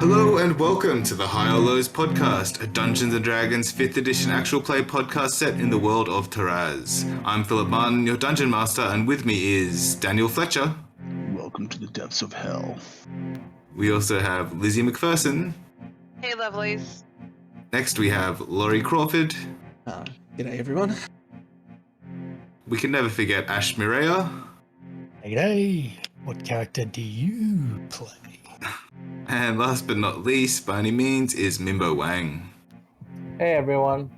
Hello and welcome to the High or Lows podcast, a Dungeons & Dragons 5th edition actual play podcast set in the world of Taraz. I'm Philip Martin, your Dungeon Master, and with me is Daniel Fletcher. Welcome to the depths of hell. We also have Lizzie McPherson. Hey, lovelies. Next we have Laurie Crawford. G'day everyone. We can never forget ASHMEEDIA. G'day. What character do you play? And last but not least, by any means, is Mimbo Wang. Hey everyone.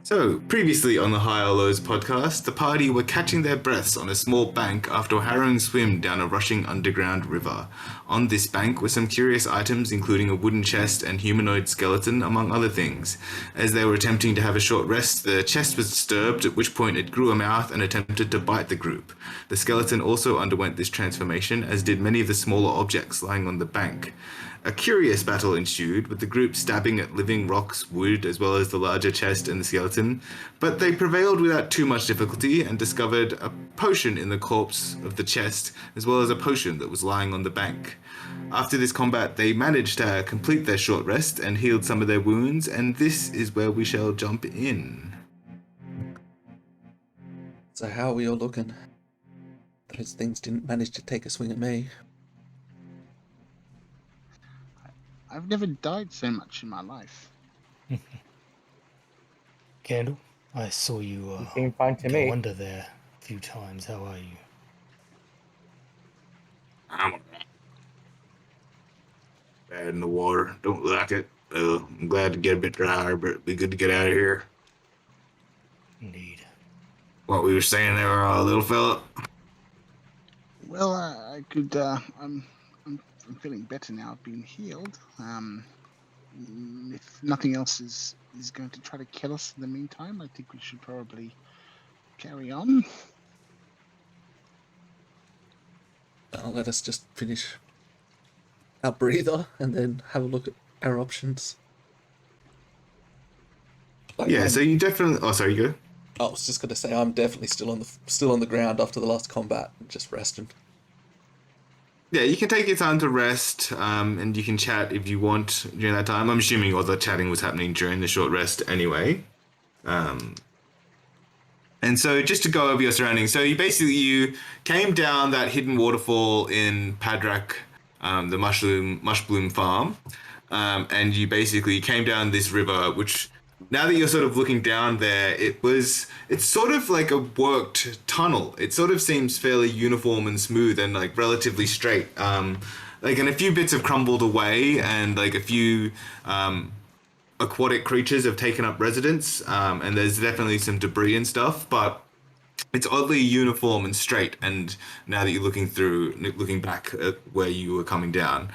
So, previously on the High or Lows podcast, the party were catching their breaths on a small bank after a harrowing swim down a rushing underground river. On this bank were some curious items, including a wooden chest and humanoid skeleton, among other things. As they were attempting to have a short rest, the chest was disturbed, at which point it grew a mouth and attempted to bite the group. The skeleton also underwent this transformation, as did many of the smaller objects lying on the bank. A curious battle ensued, with the group stabbing at living rocks, wood, as well as the larger chest and the skeleton, but they prevailed without too much difficulty and discovered a potion in the corpse of the chest, as well as a potion that was lying on the bank. After this combat, they managed to complete their short rest and healed some of their wounds, and this is where we shall jump in. So how are we all looking? Those things didn't manage to take a swing at me. I've never died so much in my life. Candle, I saw you Seem fine to go me. under there a few times. How are you? I'm bad in the water. Don't like it. I'm glad to get a bit drier, but it'd be good to get out of here. Indeed. What we were saying there, little fella? Well, I could. I'm feeling better now. I've been healed. If nothing else is going to try to kill us in the meantime, I think we should probably carry on. Let us just finish our breather and then have a look at our options. So you definitely. Oh, sorry, you go. I was just going to say I'm definitely still on the ground after the last combat, just resting. Yeah, you can take your time to rest, and you can chat if you want during that time. I'm assuming all the chatting was happening during the short rest anyway. And so just to go over your surroundings, so you came down that hidden waterfall in Padrak, the mushbloom farm, and you basically came down this river, which now that you're sort of looking down there, it's sort of like a worked tunnel. It sort of seems fairly uniform and smooth and like relatively straight. And a few bits have crumbled away, and like a few aquatic creatures have taken up residence, and there's definitely some debris and stuff, but it's oddly uniform and straight. And now that you're looking back at where you were coming down,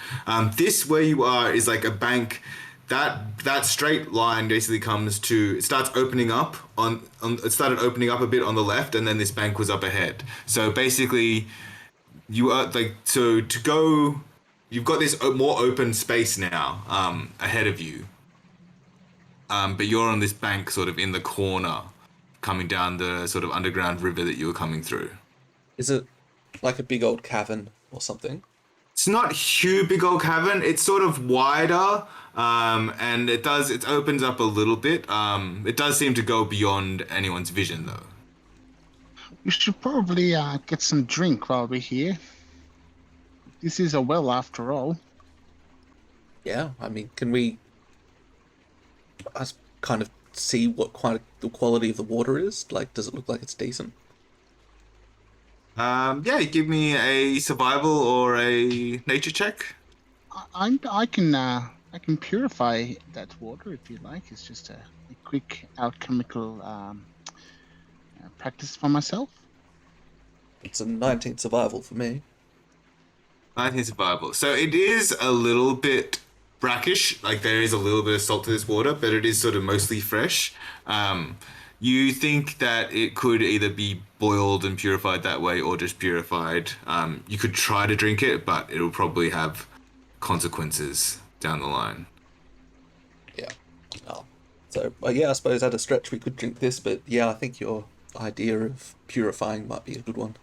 this where you are is like a bank. That straight line basically comes to, it starts opening up it started opening up a bit on the left, and then this bank was up ahead. So basically you are you've got this more open space now ahead of you. But you're on this bank sort of in the corner coming down the sort of underground river that you were coming through. Is it like a big old cavern or something? It's not a huge big old cavern. It's sort of wider, and it opens up a little bit. It does seem to go beyond anyone's vision, though. We should probably get some drink while we're here. This is a well, after all. Yeah, I mean, can we kind of see what the quality of the water is? Like, does it look like it's decent? Give me a survival or a nature check. I can purify that water if you like. It's just a quick alchemical practice for myself. It's a 19 survival for me. 19 survival. So it is a little bit brackish, like there is a little bit of salt to this water, but it is sort of mostly fresh. You think that it could either be boiled and purified that way or just purified. You could try to drink it, but it'll probably have consequences down the line. Yeah. Oh. So, yeah, I suppose at a stretch we could drink this, but yeah, I think your idea of purifying might be a good one.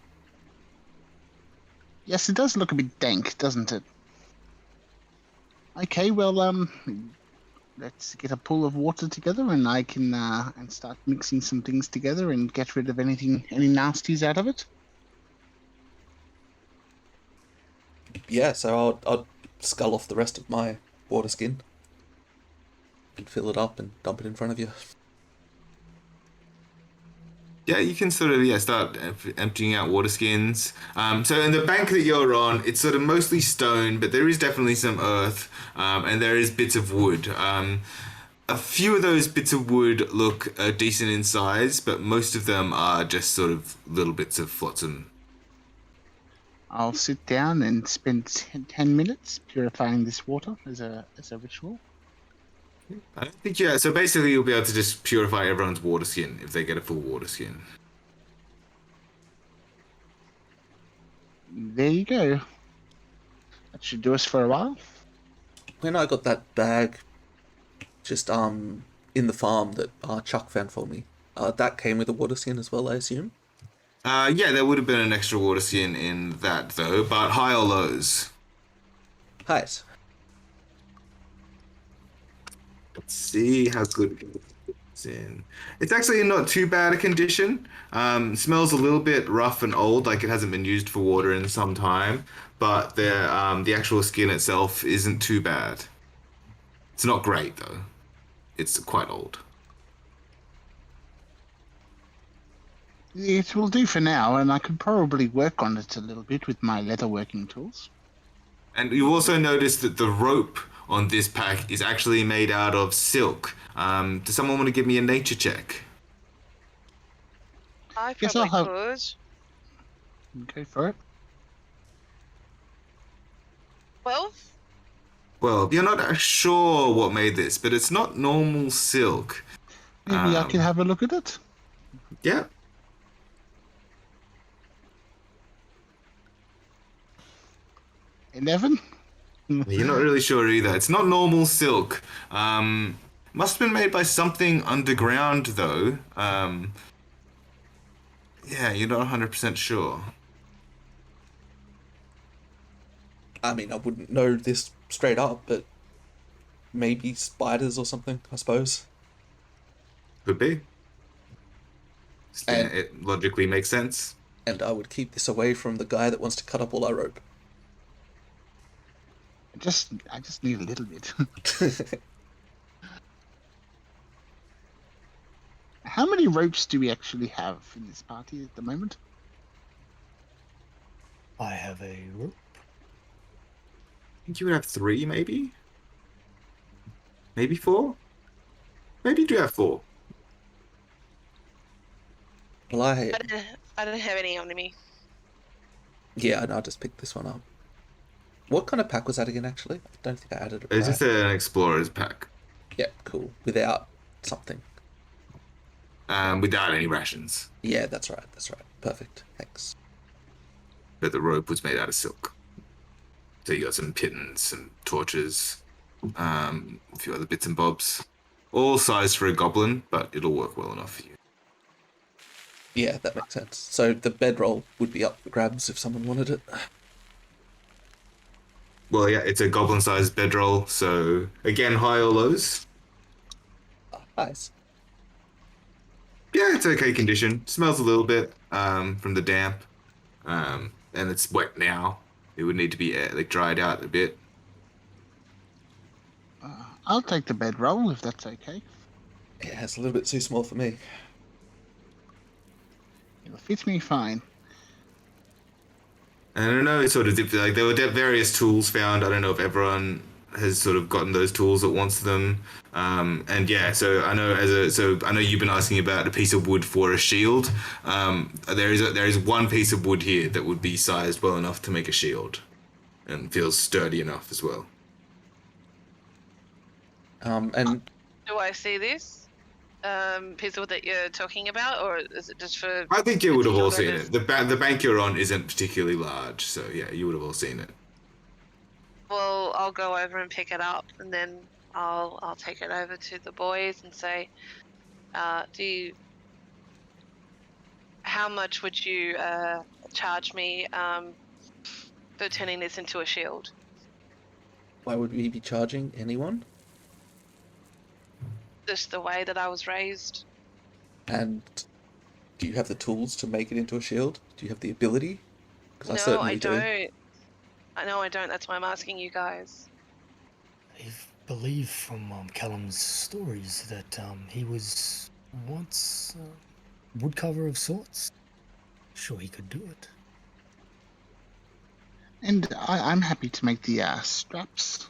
Yes, it does look a bit dank, doesn't it? Okay, well, let's get a pool of water together, and I can and start mixing some things together and get rid of any nasties out of it. Yeah, so I'll scull off the rest of my water skin and fill it up and dump it in front of you. Yeah, you can sort of start emptying out water skins. So in the bank that you're on, it's sort of mostly stone, but there is definitely some earth, and there is bits of wood. A few of those bits of wood look decent in size, but most of them are just sort of little bits of flotsam. I'll sit down and spend 10 minutes purifying this water as a ritual. I don't think so basically you'll be able to just purify everyone's water skin if they get a full water skin. There you go. That should do us for a while. When I got that bag, just in the farm that Chuck found for me, that came with a water skin as well, I assume. Yeah, there would have been an extra water skin in that though, but high or lows? Highs. Let's see how good it's in. It's actually in not too bad a condition. Smells a little bit rough and old, like it hasn't been used for water in some time, but the actual skin itself isn't too bad. It's not great though. It's quite old. It will do for now, and I could probably work on it a little bit with my leatherworking tools. And you also notice that the rope on this pack is actually made out of silk. Does someone want to give me a nature check? I Guess probably I'll could. Go for it. 12? Well, you're not sure what made this, but it's not normal silk. Maybe I can have a look at it. Yeah. 11? You're not really sure either. It's not normal silk. Must have been made by something underground, though. Yeah, you're not 100% sure. I mean, I wouldn't know this straight up, but maybe spiders or something, I suppose. Could be. And- It logically makes sense. And I would keep this away from the guy that wants to cut up all our rope. I just need a little bit. How many ropes do we actually have in this party at the moment? I have a rope. I think you would have 3, maybe? Maybe 4? Maybe you do have 4. Well, I didn't have any on me. yeah, and I just picked this one up. What kind of pack was that again, actually? I don't think I added it It's right. just an explorer's pack. Yeah, cool. Without something. Without any rations. Yeah, that's right. Perfect. Thanks. But the rope was made out of silk. So you got some pittons, some torches, a few other bits and bobs. All sized for a goblin, but it'll work well enough for you. Yeah, that makes sense. So the bedroll would be up for grabs if someone wanted it. Well, yeah, it's a goblin-sized bedroll, so again, high or lows? Nice. Yeah, it's okay condition. Smells a little bit from the damp, and it's wet now. It would need to be dried out a bit. I'll take the bedroll if that's okay. Yeah, it's a little bit too small for me. It'll fit me fine. And I don't know, it's sort of like there were various tools found. I don't know if everyone has sort of gotten those tools that wants them. And yeah, so I know I know you've been asking about a piece of wood for a shield. There is one piece of wood here that would be sized well enough to make a shield, and feels sturdy enough as well. And Do I see this piece of wood that you're talking about, or is it just for? I think you would have all shield seen owners? it. The bank you're on isn't particularly large, so yeah, you would have all seen it. Well, I'll go over and pick it up, and then I'll take it over to the boys and say, how much would you charge me for turning this into a shield? Why would we be charging anyone? Just the way that I was raised. And do you have the tools to make it into a shield? Do you have the ability? Because I No, certainly I do. don't. I know I don't. That's why I'm asking you guys. I believe from Callum's stories that he was once a woodcarver of sorts. Sure, he could do it. And I'm happy to make the straps.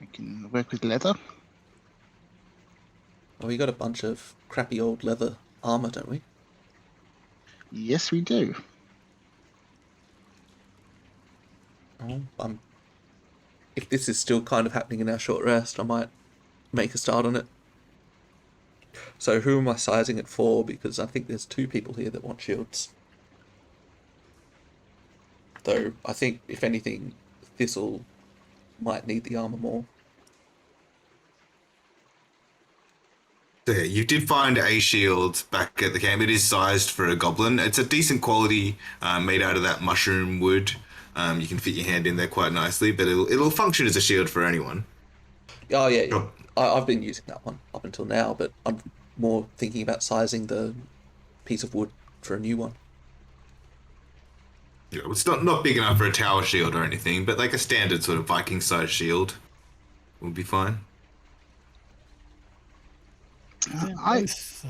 I can work with leather. Well, we got a bunch of crappy old leather armor, don't we? Yes, we do. Oh, if this is still kind of happening in our short rest, I might make a start on it. So who am I sizing it for? Because I think there's 2 people here that want shields. Though I think, if anything, Thistle might need the armor more. So yeah, you did find a shield back at the camp. It is sized for a goblin. It's a decent quality, made out of that mushroom wood. You can fit your hand in there quite nicely, but it'll function as a shield for anyone. Oh yeah, yeah. Sure. I've been using that one up until now, but I'm more thinking about sizing the piece of wood for a new one. Yeah, it's not big enough for a tower shield or anything, but like a standard sort of Viking-sized shield will be fine. Both,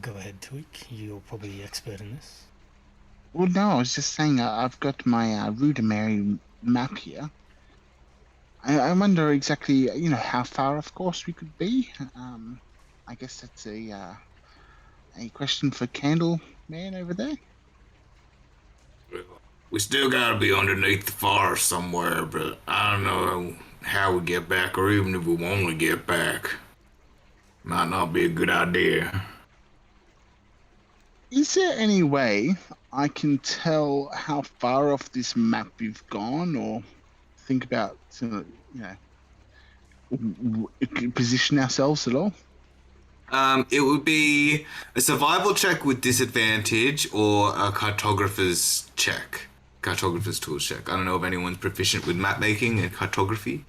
go ahead, Tweak. You're probably the expert in this. Well, no, I was just saying I've got my rudimentary map here. I wonder exactly, how far, of course, we could be. I guess that's a question for Candle Man over there. We still gotta be underneath the forest somewhere, but I don't know how we get back, or even if we want to get back. Might not be a good idea. Is there any way I can tell how far off this map we've gone, or think about, position ourselves at all? It would be a survival check with disadvantage or a cartographer's check. Cartographer's tools check. I don't know if anyone's proficient with map making and cartography.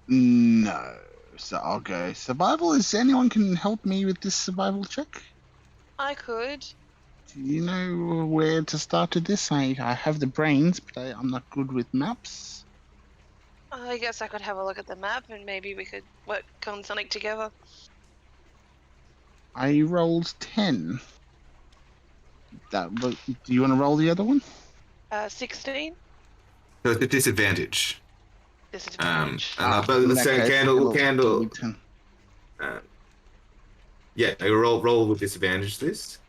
No. So I'll go survival. Is anyone can help me with this survival check? I could. Do you know where to start with this? I have the brains, but I'm not good with maps. I guess I could have a look at the map and maybe we could work on something together. I rolled 10. Do you want to roll the other one? 16? So it's a disadvantage. Disadvantage. But let's say candle. Yeah, roll with disadvantage this.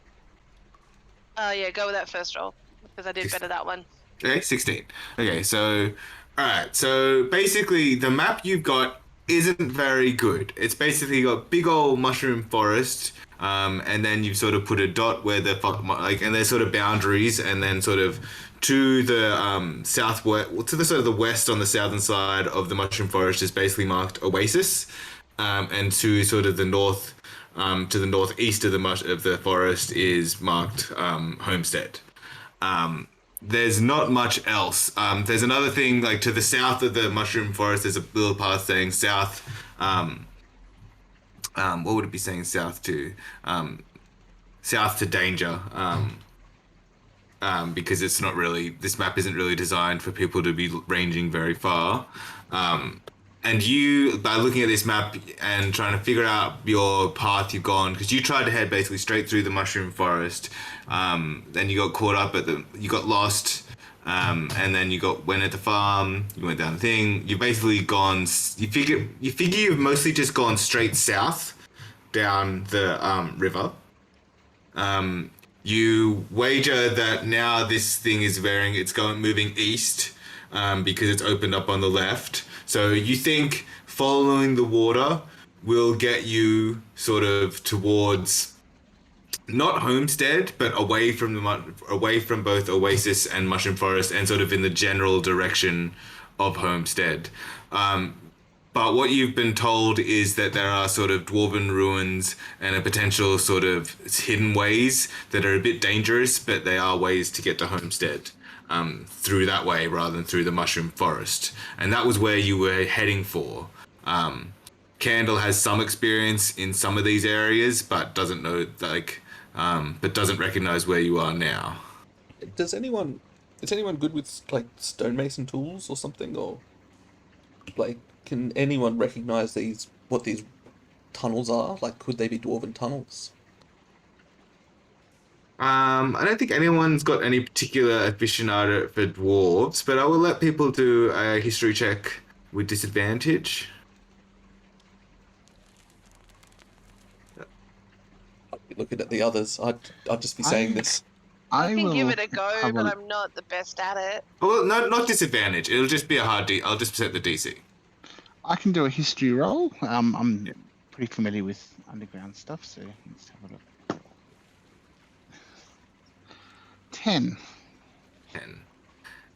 Yeah, go with that first roll because I did better that one. Okay, 16. Okay, so alright, so basically the map you've got isn't very good. It's basically got big old mushroom forest, and then you've sort of put a dot where and there's sort of boundaries, and then sort of to the southwest, to the sort of the west on the southern side of the mushroom forest is basically marked Oasis, and to sort of the north, to the northeast of the forest is marked Homestead. There's not much else. There's another thing, like to the south of the mushroom forest, there's a little path saying south. What would it be saying south to? South to danger. Because it's not really, this map isn't really designed for people to be ranging very far. And you, by looking at this map and trying to figure out your path you've gone, because you tried to head basically straight through the mushroom forest, then you got caught up you got lost, and then you went at the farm, you went down the thing, you've basically gone, you figure you've mostly just gone straight south down the river. You wager that now this thing is moving east, because it's opened up on the left. So you think following the water will get you sort of towards not Homestead, but away from both Oasis and Mushroom Forest, and sort of in the general direction of Homestead. But what you've been told is that there are sort of dwarven ruins and a potential sort of hidden ways that are a bit dangerous, but they are ways to get to Homestead. through that way rather than through the mushroom forest, and that was where you were heading for. Candle has some experience in some of these areas, but doesn't know but doesn't recognize where you are now. Does anyone is anyone good with like stonemason tools or something, or like can anyone recognize what these tunnels are? Like, could they be dwarven tunnels? I don't think anyone's got any particular aficionado for dwarves, but I will let people do a history check with disadvantage. I'd be looking at the others. I'd just be saying this. I can will give it a go, have but I'm not the best at it. Well, no, not disadvantage. It'll just be a hard D. I'll just set the DC. I can do a history roll. I'm pretty familiar with underground stuff, so let's have a look. 10. 10.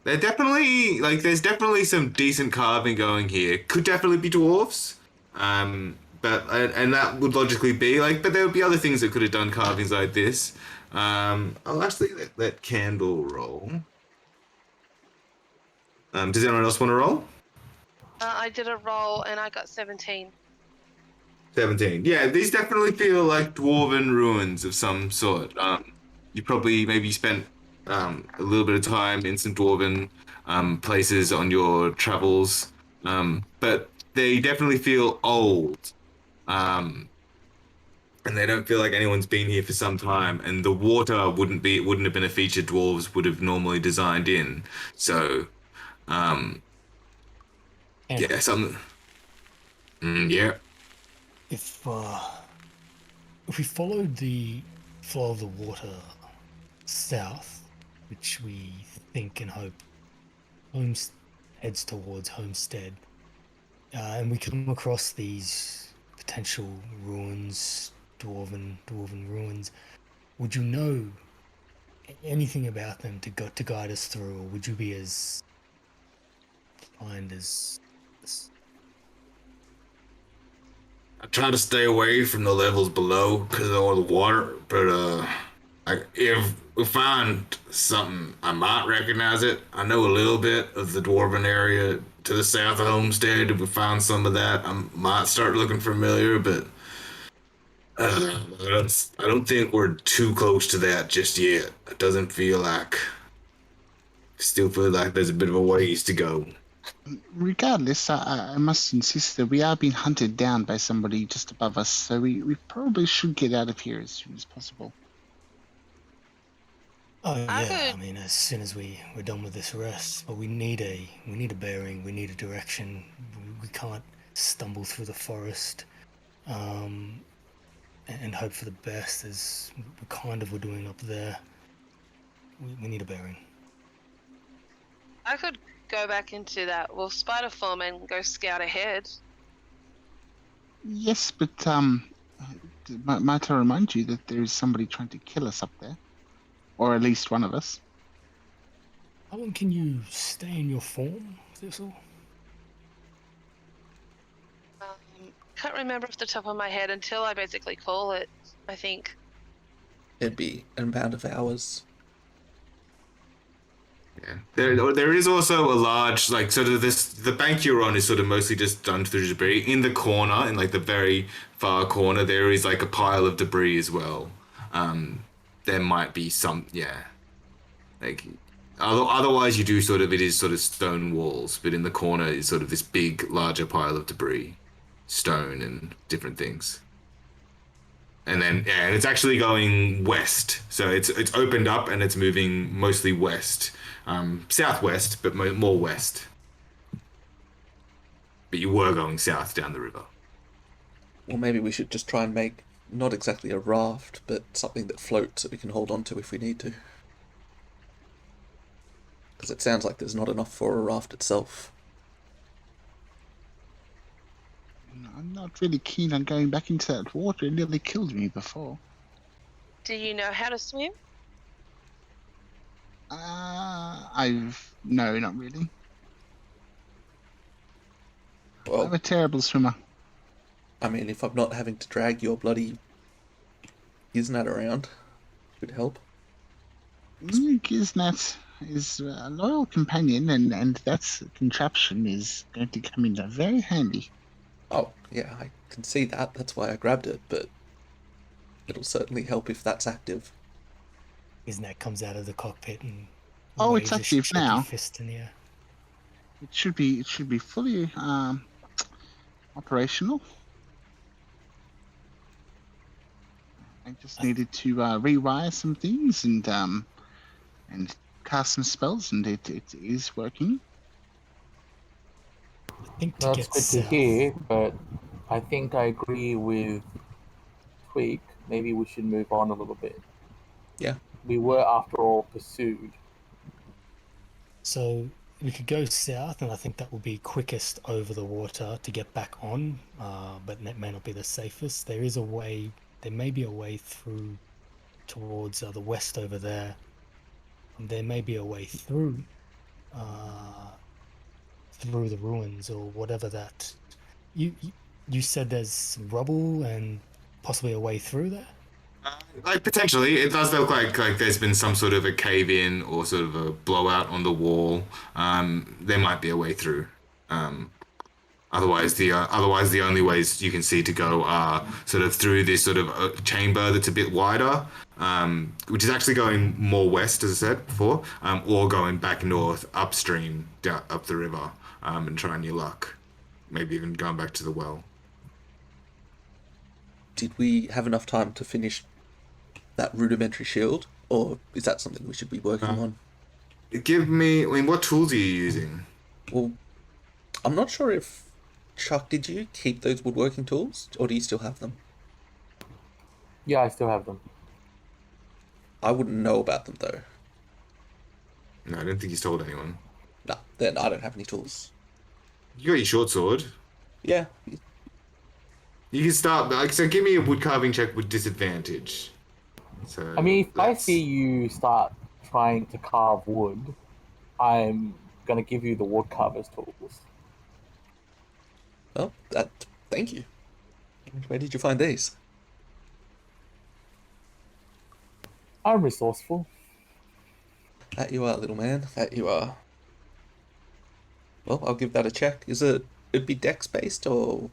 They're definitely there's definitely some decent carving going here. Could definitely be dwarves. But and that would logically be but there would be other things that could have done carvings like this. I'll actually let Candle roll. Does anyone else want to roll? I did a roll and I got 17. 17. Yeah, these definitely feel like dwarven ruins of some sort. You probably maybe spent a little bit of time in some dwarven places on your travels, but they definitely feel old, and they don't feel like anyone's been here for some time. And the water wouldn't have been a feature dwarves would have normally designed in. So, And yeah, some. Yeah. if we followed the flow of the water south, which we think and hope heads towards Homestead, and we come across these potential ruins, dwarven ruins, would you know anything about them to guide us through, or would you be as blind as I try to stay away from the levels below because of all the water, but if we find something, I might recognize it. I know a little bit of the dwarven area to the south of Homestead. If we find some of that, I might start looking familiar, but I don't think we're too close to that just yet. It doesn't feel like. Still feel like there's a bit of a ways to go. Regardless, I must insist that we are being hunted down by somebody just above us, so we probably should get out of here as soon as possible. Oh I yeah, could- I mean, as soon as we're done with this rest, but we need a bearing, we need a direction. We can't stumble through the forest, and hope for the best, as we're doing up there. We need a bearing. I could go back into that spider form and go scout ahead. Yes, but might I remind you that there is somebody trying to kill us up there, or at least one of us. How long can you stay in your form, Thistle? Can't remember off the top of my head until I basically call it, I think. It'd be an amount of hours. Yeah. There is also a large the bank you're on is sort of mostly just done through debris. In the corner, in the very far corner, there is a pile of debris as well. There might be some otherwise you do it is sort of stone walls, but in the corner is sort of this big larger pile of debris, stone and different things. And then and it's actually going west, so it's opened up and it's moving mostly west, southwest, but more west. But you were going south down the river. Well, maybe we should just try and make not exactly a raft, but something that floats that we can hold on to if we need to. Because it sounds like there's not enough for a raft itself. I'm not really keen on going back into that water. It nearly killed me before. Do you know how to swim? No, not really. Well, I'm a terrible swimmer. I mean, if I'm not having to drag your bloody Giznat around, could help. Giznat, is a loyal companion, and that contraption is going to come in very handy. Oh, yeah, I can see that. That's why I grabbed it, but it'll certainly help if that's active. Isn't comes out of the cockpit and Oh, it's waves a active shaky now. fist in the air. It should be fully operational. I just needed to rewire some things and cast some spells, and it is working. I think to That's get good south. to hear, but I think I agree with Tweak. Maybe we should move on a little bit. Yeah. We were, after all, pursued. So we could go south, and I think that will be quickest over the water to get back on, but that may not be the safest. There is a way, there may be a way through towards the west over there. There may be a way through the ruins or whatever that. You said there's rubble and possibly a way through there? Like potentially, it does look like there's been some sort of a cave in or sort of a blowout on the wall. There might be a way through. Otherwise, the only ways you can see to go are sort of through this sort of chamber that's a bit wider, which is actually going more west, as I said before, or going back north upstream, down up the river, and trying your luck. Maybe even going back to the well. Did we have enough time to finish that rudimentary shield, or is that something we should be working on? Give me. I mean, what tools are you using? Well, I'm not sure if Chuck, did you keep those woodworking tools, or do you still have them? Yeah, I still have them. I wouldn't know about them though. No, I don't think he's told anyone. Nah, then I don't have any tools. You got your short sword. Yeah, You can start. Like, so give me a wood carving check with disadvantage. So I mean, if I let's- see you start trying to carve wood, I'm going to give you the wood carver's tools. well, thank you. Where did you find these? I'm resourceful. That you are, little man. That you are. Well, I'll give that a check. It'd be dex based or?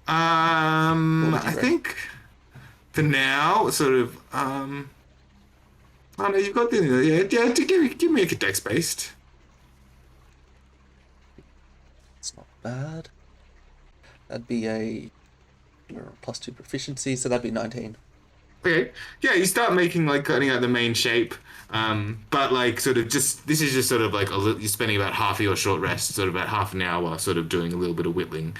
What would you I reckon? think for now, sort of. I don't know. You've got the yeah. Give me a dex based. It's not bad. That'd be a +2 proficiency, so that'd be 19. Okay. Yeah, you start making like cutting out the main shape. But like sort of just this is just sort of like you're spending about half of your short rest, sort of about half an hour, sort of doing a little bit of whittling.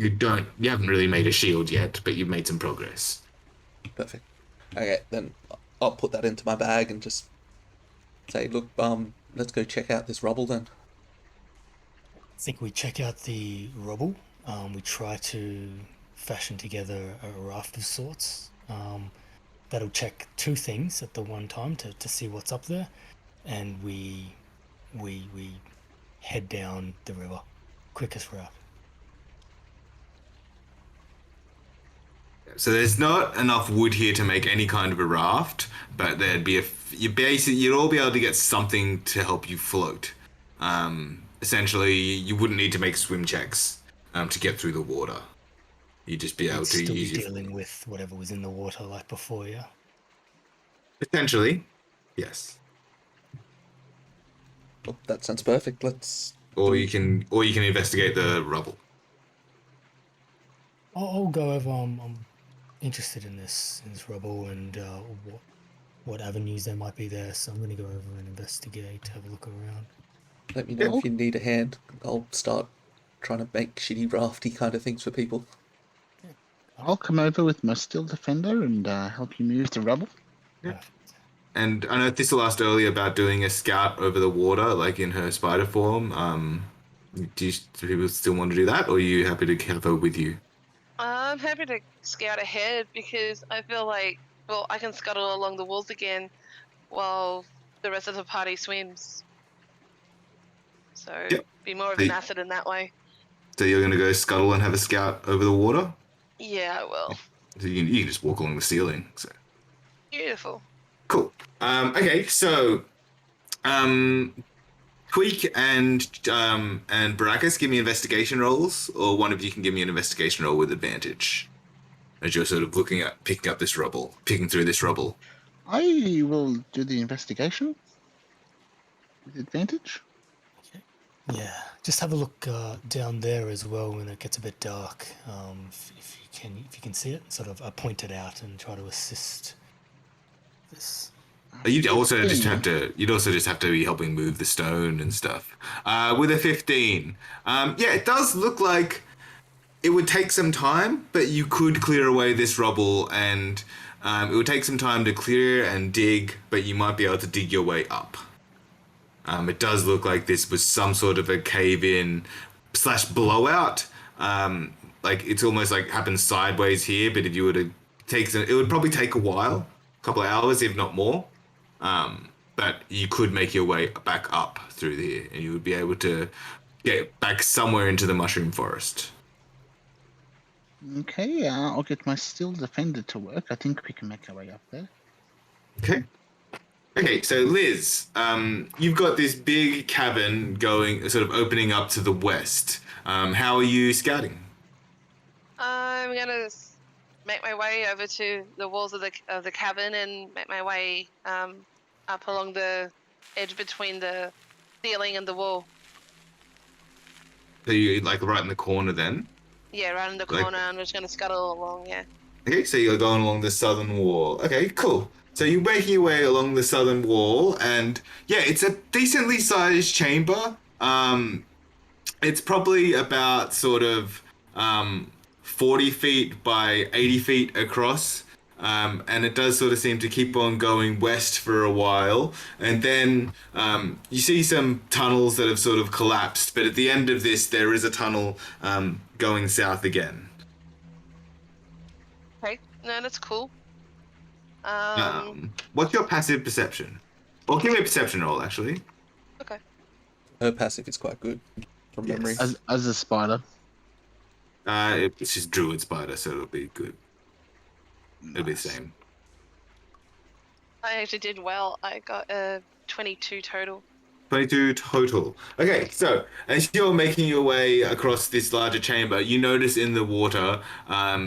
You haven't really made a shield yet, but you've made some progress. Perfect. Okay, then I'll put that into my bag and just say, look, let's go check out this rubble then. I think we check out the rubble. We try to fashion together a raft of sorts. That'll check two things at the one time to see what's up there, and we head down the river, quickest route. So there's not enough wood here to make any kind of a raft, but there'd be you'd all be able to get something to help you float. Essentially, you wouldn't need to make swim checks to get through the water. You'd just be able We'd to still be use your dealing with whatever was in the water like before, yeah. potentially, yes. Well, that sounds perfect. Let's. Or you can investigate the rubble. I'll go over. I'm interested in this rubble and what avenues there might be there. So I'm going to go over and investigate, have a look around. Let me know if you need a hand. I'll start trying to make shitty rafty kind of things for people. I'll come over with my steel defender and help you move the rubble. Yeah. And I know Thistle asked earlier about doing a scout over the water, like in her spider form. Do people still want to do that, or are you happy to have her with you? I'm happy to scout ahead because I feel like, well, I can scuttle along the walls again while the rest of the party swims. So Yep. be more of an asset in that way. So you're going to go scuttle and have a scout over the water? Yeah, I will. So you can just walk along the ceiling. So. Beautiful. Cool. Okay, so Tweak and Baracus, give me investigation rolls, or one of you can give me an investigation roll with advantage as you're sort of picking through this rubble. I will do the investigation with advantage. Okay. Yeah, just have a look down there as well when it gets a bit dark. If you can see it, sort of point it out and try to assist this. You'd also just 15. have to be helping move the stone and stuff. With a 15, yeah, it does look like it would take some time, but you could clear away this rubble, and it would take some time to clear and dig, but you might be able to dig your way up. It does look like this was some sort of a cave-in slash blowout. Like it's almost like happens sideways here, but if you were to it would probably take a while, a couple of hours, if not more. But you could make your way back up through here, and you would be able to get back somewhere into the mushroom forest. Okay, I'll get my steel defender to work. I think we can make our way up there. Okay. Okay, so Liz, you've got this big cavern sort of opening up to the west. How are you scouting? I'm gonna make my way over to the walls of the cavern and make my way up along the edge between the ceiling and the wall. So you're like right in the corner then? Yeah, right in the Like- corner. I'm just gonna scuttle along. Yeah. Okay, so you're going along the southern wall. Okay, cool. So you're making your way along the southern wall, and yeah, it's a decently sized chamber. It's probably about sort of 40 feet by 80 feet across. And it does sort of seem to keep on going west for a while. And then you see some tunnels that have sort of collapsed. But at the end of this, there is a tunnel going south again. Okay. No, that's cool. What's your passive perception? Well, give me a perception roll, actually. Okay. Her passive is quite good from Yes. memory. As a spider. It's just druid spider, so it'll be good. It'll be the Nice. same. I actually did well. I got a 22 total. 22 total. Okay, so as you're making your way across this larger chamber, you notice in the water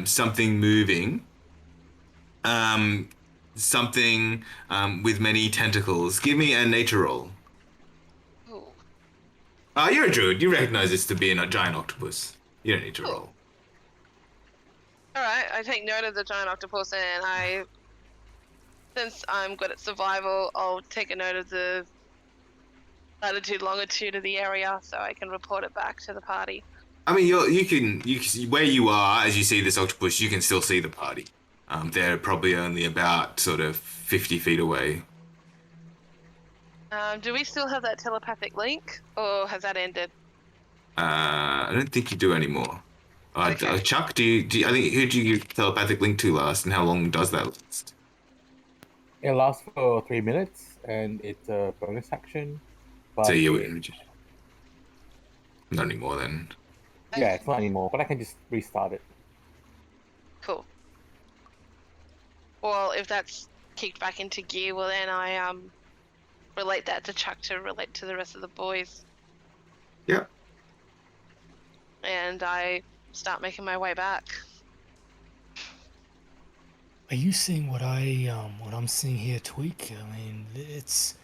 something moving. Something with many tentacles. Give me a nature roll. Ooh. You're a druid. You recognize this to be a giant octopus. You don't need to roll. All right. I take note of the giant octopus, and since I'm good at survival, I'll take a note of the latitude, longitude of the area, so I can report it back to the party. I mean, you can where you are as you see this octopus, you can still see the party. They're probably only about sort of 50 feet away. Do we still have that telepathic link, or has that ended? I don't think you do anymore. Okay. Chuck, do you? I think who did you give telepathic link to last, and how long does that last? It lasts for 3 minutes, and it's a bonus action. But So you not anymore then. yeah, it's not anymore. But I can just restart it. Cool. Well, if that's kicked back into gear, well then I relate that to Chuck to relate to the rest of the boys, Yeah. and I start making my way back. Are you seeing what I'm seeing here, Tweak? I mean, it's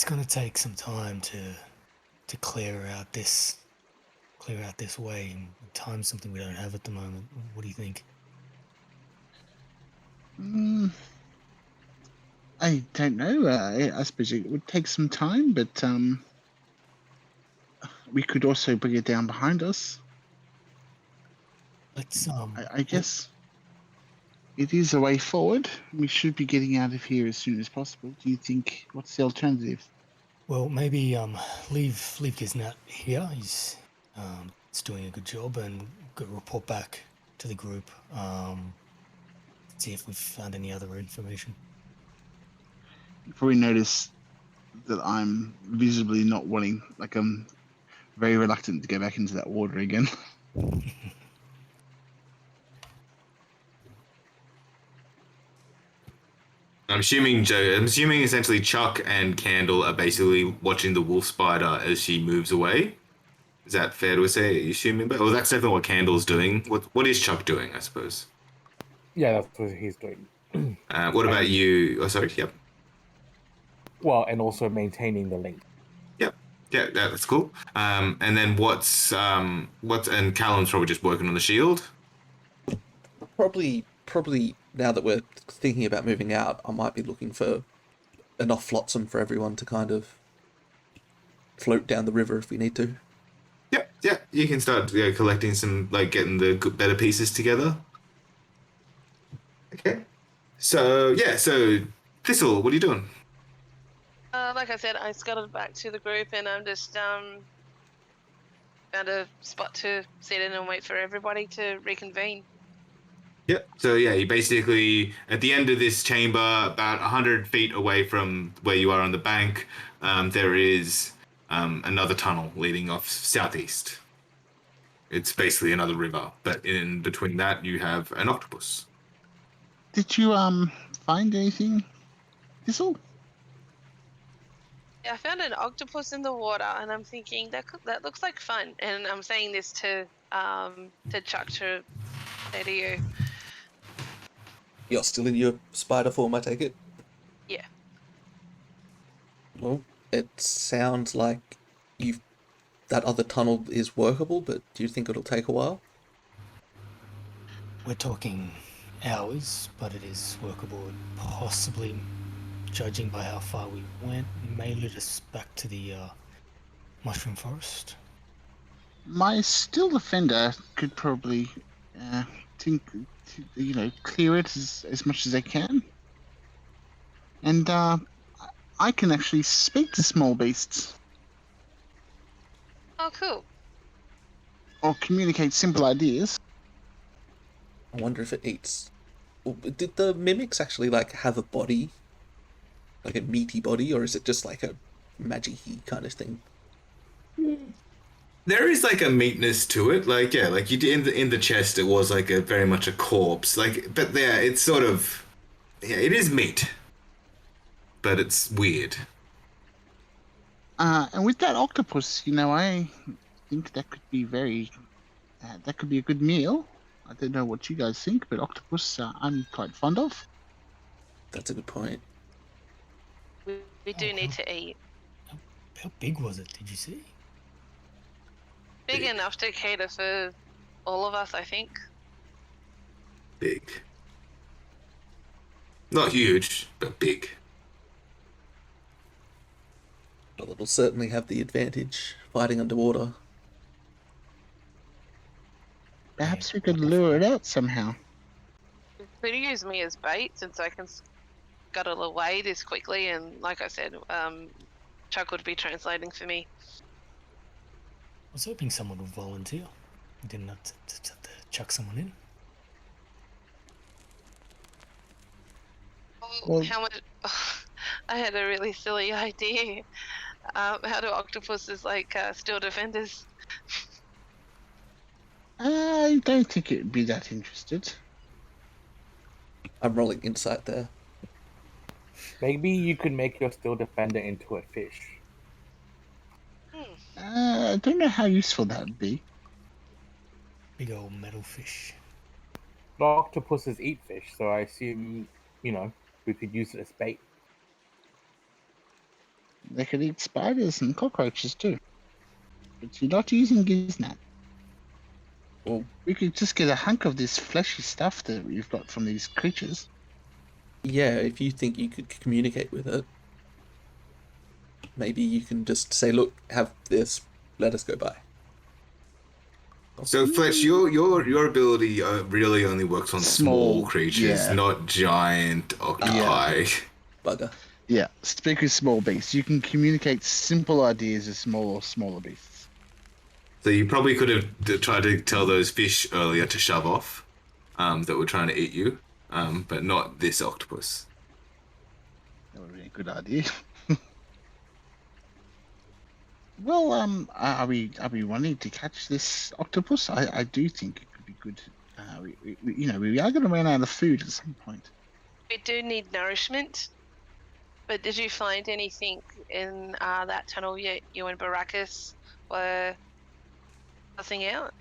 gonna take some time to clear out this way, and time's something we don't have at the moment. What do you think? I don't know. I suppose it would take some time, but we could also bring it down behind us. Let's I guess it is a way forward. We should be getting out of here as soon as possible. Do you think? What's the alternative? well, maybe leave Giznat here. He's doing a good job, and go report back to the group. See if we've found any other information. You probably notice that I'm visibly not wanting, like I'm very reluctant to go back into that water again. I'm assuming Joe. I'm assuming essentially Chuck and Candle are basically watching the wolf spider as she moves away. Is that fair to say? Are you assuming? Well, that's definitely what Candle's doing. What is Chuck doing? I suppose. Yeah, that's what he's doing. What about And- you? Oh, sorry. Yep. Well, and also maintaining the link. Yep. Yeah, that's cool. And then what's and Callum's probably just working on the shield. Probably now that we're thinking about moving out, I might be looking for enough flotsam for everyone to kind of float down the river if we need to. Yep. Yeah, you can start collecting some, like getting the better pieces together. Okay. So yeah, so Thistle, what are you doing? Like I said, I scuttled back to the group and I'm just found a spot to sit in and wait for everybody to reconvene. Yep. So yeah, you basically at the end of this chamber, about 100 feet away from where you are on the bank, there is another tunnel leading off southeast. It's basically another river, but in between that you have an octopus. Did you find anything, Thistle? Yeah, I found an octopus in the water, and I'm thinking that looks like fun. And I'm saying this to Chuck to say to you, You're still in your spider form, I take it? yeah. Well, it sounds like you've that other tunnel is workable, but do you think it'll take a while? We're talking hours, but it is workable. Possibly, judging by how far we went, may lead us back to the mushroom forest. My still defender could probably think, clear it as much as they can. And I can actually speak to small beasts Oh, cool. or communicate simple ideas. I wonder if it eats. Well, did the mimics actually have a body, like a meaty body, or is it just like a magic-y kind of thing? There is like a meatness to it, like yeah, like you did in the chest. It was like a very much a corpse, like but yeah, it's sort of yeah, it is meat, but it's weird. And with that octopus, I think that could be that could be a good meal. I don't know what you guys think, but octopus I'm quite fond of. That's a good point. We do need to eat. How big was it? Did you see? Big enough to cater for all of us, I think. Big, not huge, but big. Well, it'll certainly have the advantage fighting underwater. Perhaps we could lure it out somehow. Could you use me as bait since I can scuttle away this quickly? And like I said, Chuck would be translating for me. I was hoping someone would volunteer. I didn't have to chuck someone in. Well- How much? I had a really silly idea. How do octopuses still defenders? I don't think it would be that interested. I'm rolling insight there. Maybe you could make your steel defender into a fish. I don't know how useful that would be. Big old metal fish. The octopuses eat fish, so I assume, we could use it as bait. They could eat spiders and cockroaches too. But you're not using Giznap. Well, We could just get a hunk of this fleshy stuff that we've got from these creatures. yeah, if you think you could communicate with it, maybe you can just say, look, have this, let us go by. So Fletch, your ability really only works on small Small, creatures, yeah. not giant octopi. Bugger. Yeah, speak with small beasts. You can communicate simple ideas with smaller beasts. So you probably could have tried to tell those fish earlier to shove off, that were trying to eat you, but not this octopus. That would be a good idea. Well, are we wanting to catch this octopus? I do think it could be good. We are going to run out of food at some point. We do need nourishment. But did you find anything in that tunnel yet? You and Baracus were passing out?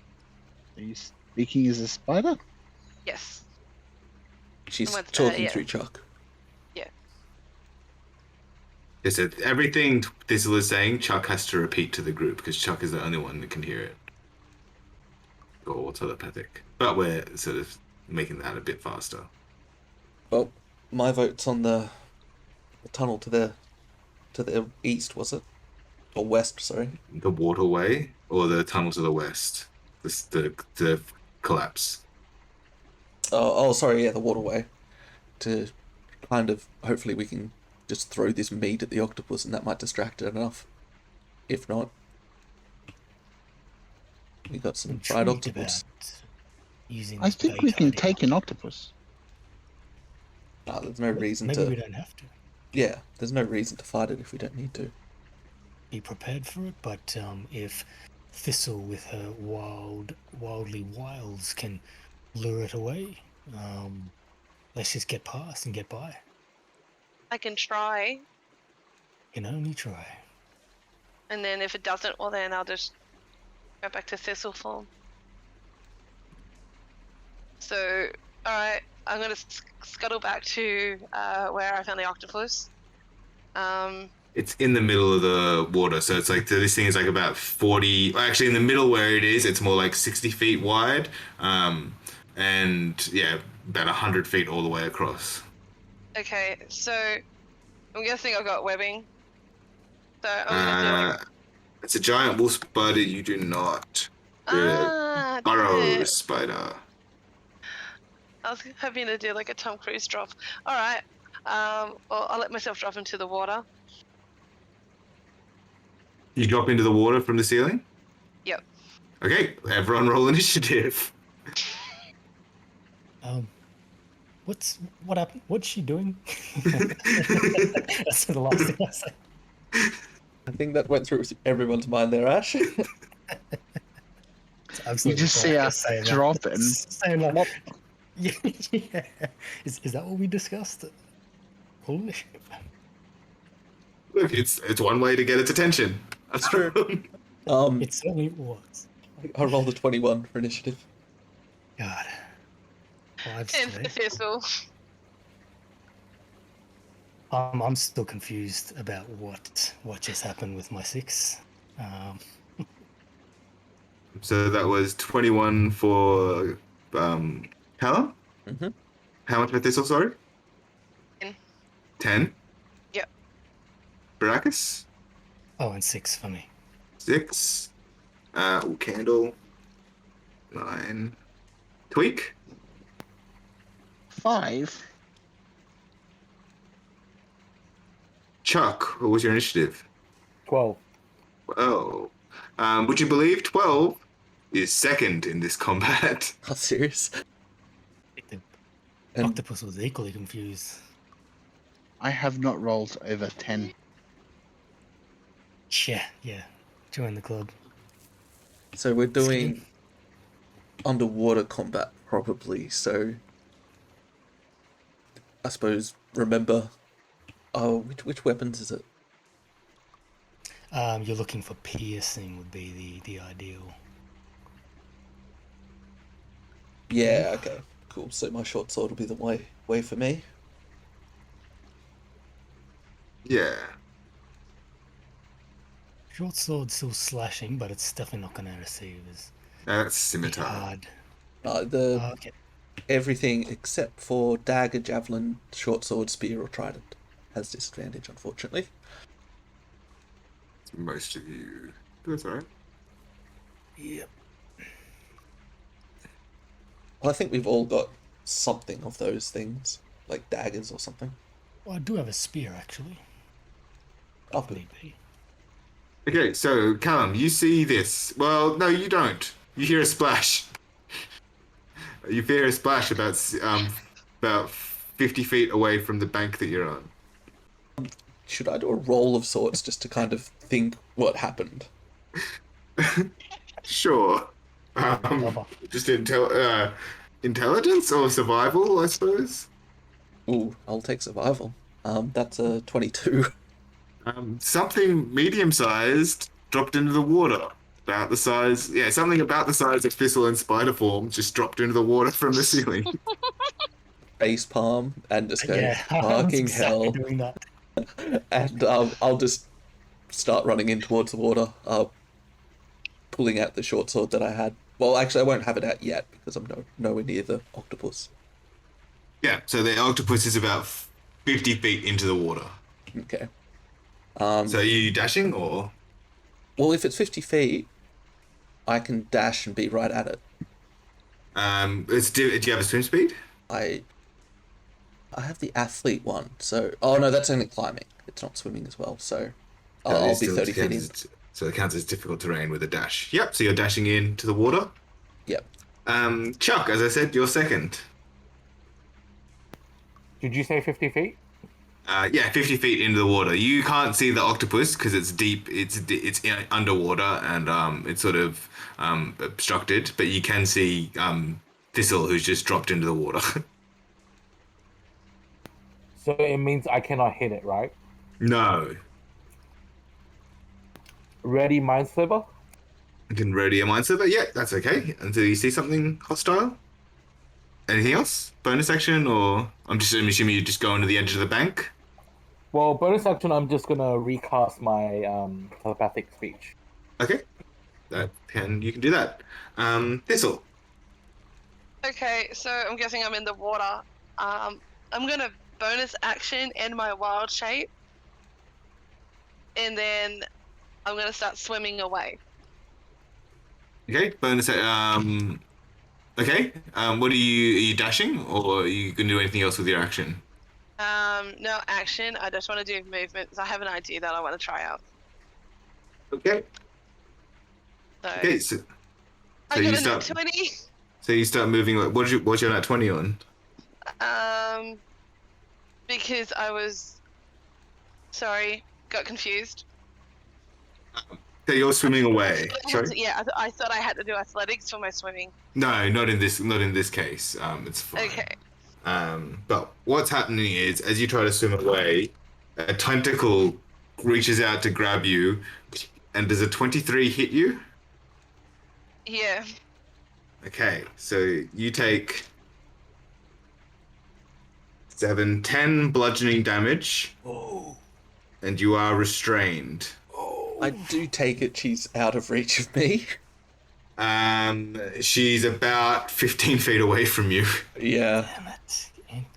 Are you speaking as a spider? Yes. She's What's talking yeah. through Chuck. Yeah. They said everything Thistle is saying, Chuck has to repeat to the group because Chuck is the only one that can hear it. Or telepathic. But we're sort of making that a bit faster. Well, my vote's on the tunnel to the east, was it? Or west, sorry. The waterway or the tunnel to the west? The collapse. Oh, sorry, yeah, the waterway. To kind of, hopefully we can just throw this meat at the octopus and that might distract it enough. If not, we got some fried Intrigued octopus. about using I this think bait we can idea. take an octopus. There's no reason Maybe we to. don't have to Yeah, there's no reason to fight it if we don't need to. be prepared for it, but if Thistle with her wildly wilds can lure it away, let's just get past and get by. I can try. Can only try. And then if it doesn't, well then I'll just go back to Thistle form. So, alright, I'm going to scuttle back to where I found the octopus. It's in the middle of the water, so it's like this thing is like about 40. Actually, in the middle where it is, it's more like 60 feet wide, and yeah, about 100 feet all the way across. Okay, so I'm guessing I've got webbing. So I'm going to do It's a giant wolf spider. You do not. damn Burrow it. spider. I was hoping to do like a Tom Cruise drop. Alright, well, I'll let myself drop into the water. You drop into the water from the ceiling? Yep. Okay, everyone roll initiative. What happened? What's she doing? That's the last thing I say. I think that went through everyone's mind there, Ash. It's You absolutely just see correct us to say that. drop it and Saying like, plop. yeah. Is that what we discussed? Holy shit. Look, it's one way to get its attention. That's true. It certainly was. I rolled a 21 for initiative. God. 5 And today. for Thistle. I'm still confused about what just happened with my 6. So that was 21 for Callum? Mm-hmm. How much for Thistle, sorry? 10. 10? Yep. Baracus? Oh, and 6 for me. 6. Candle. 9. Tweak? 5. Chuck, what was your initiative? 12. Oh. Would you believe 12 is second in this combat? How serious? The And octopus was equally confused. I have not rolled over 10. Yeah. Join the club. so we're doing underwater combat probably, so I suppose remember which weapons is it? You're looking for piercing would be the ideal. Yeah, okay. Cool. So my short sword will be the way for me. Yeah. Short sword's still slashing, but it's definitely not going to receive as That's scimitar. hard. The Okay. everything except for dagger, javelin, short sword, spear, or trident has disadvantage, unfortunately. Most of you. That's alright. Yep. Well, I think we've all got something of those things, like daggers or something. Well, I do have a spear actually. Oh, If need be. Okay, so Callum, you see this. Well, no, you don't. You hear a splash. You hear a splash about 50 feet away from the bank that you're on. should I do a roll of sorts just to kind of think what happened? Sure. Cover. Just intelligence or survival, I suppose. Ooh, I'll take survival. That's a 22. Something medium-sized dropped into the water. About the size, yeah, something about the size of thistle and spider form just dropped into the water from the ceiling. Face palm and just go, Yeah, I was fucking exactly hell. doing that. And I'll just start running in towards the water, pulling out the short sword that I had. Well, actually, I won't have it out yet because I'm nowhere near the octopus. Yeah, so the octopus is about 50 feet into the water. Okay. So are you dashing or? Well, if it's 50 feet, I can dash and be right at it. Do you have a swim speed? I have the athlete one, so... Oh, no, that's only climbing. It's not swimming as well, so... I'll be 30 feet in. So it counts as difficult terrain with a dash. Yep, so you're dashing into the water. Yep. Chuck, as I said, you're second. Did you say 50 feet? Yeah, 50 feet into the water. You can't see the octopus because it's deep. It's underwater and it's sort of obstructed. But you can see Thistle, who's just dropped into the water. So it means I cannot hit it, right? No, Ready, Mind Sliver? you can ready a mind sliver. Yeah, that's okay. Until you see something hostile. Anything else? Bonus action, or I'm assuming you just go into the edge of the bank. Well, bonus action, I'm just gonna recast my telepathic speech. Okay, you can do that. Thistle. Okay, so I'm guessing I'm in the water. I'm gonna bonus action and my wild shape, and then I'm gonna start swimming away. Okay, bonus. Okay. What are you dashing, or are you gonna do anything else with your action? No action. I just want to do movements. I have an idea that I want to try out. Okay. So Okay. So I you got a start. 20. So you start moving. What's your nat 20 on? Because I was sorry, got confused. So you're swimming away. Sorry. Yeah, I thought I had to do athletics for my swimming. No, not in this. Not in this case. It's fine. Okay. But what's happening is, as you try to swim away, a tentacle reaches out to grab you, and does a 23 hit you? Yeah. Okay, so you take 10 bludgeoning damage, and you are restrained. I do take it she's out of reach of me. She's about 15 feet away from you. Yeah. Damn it.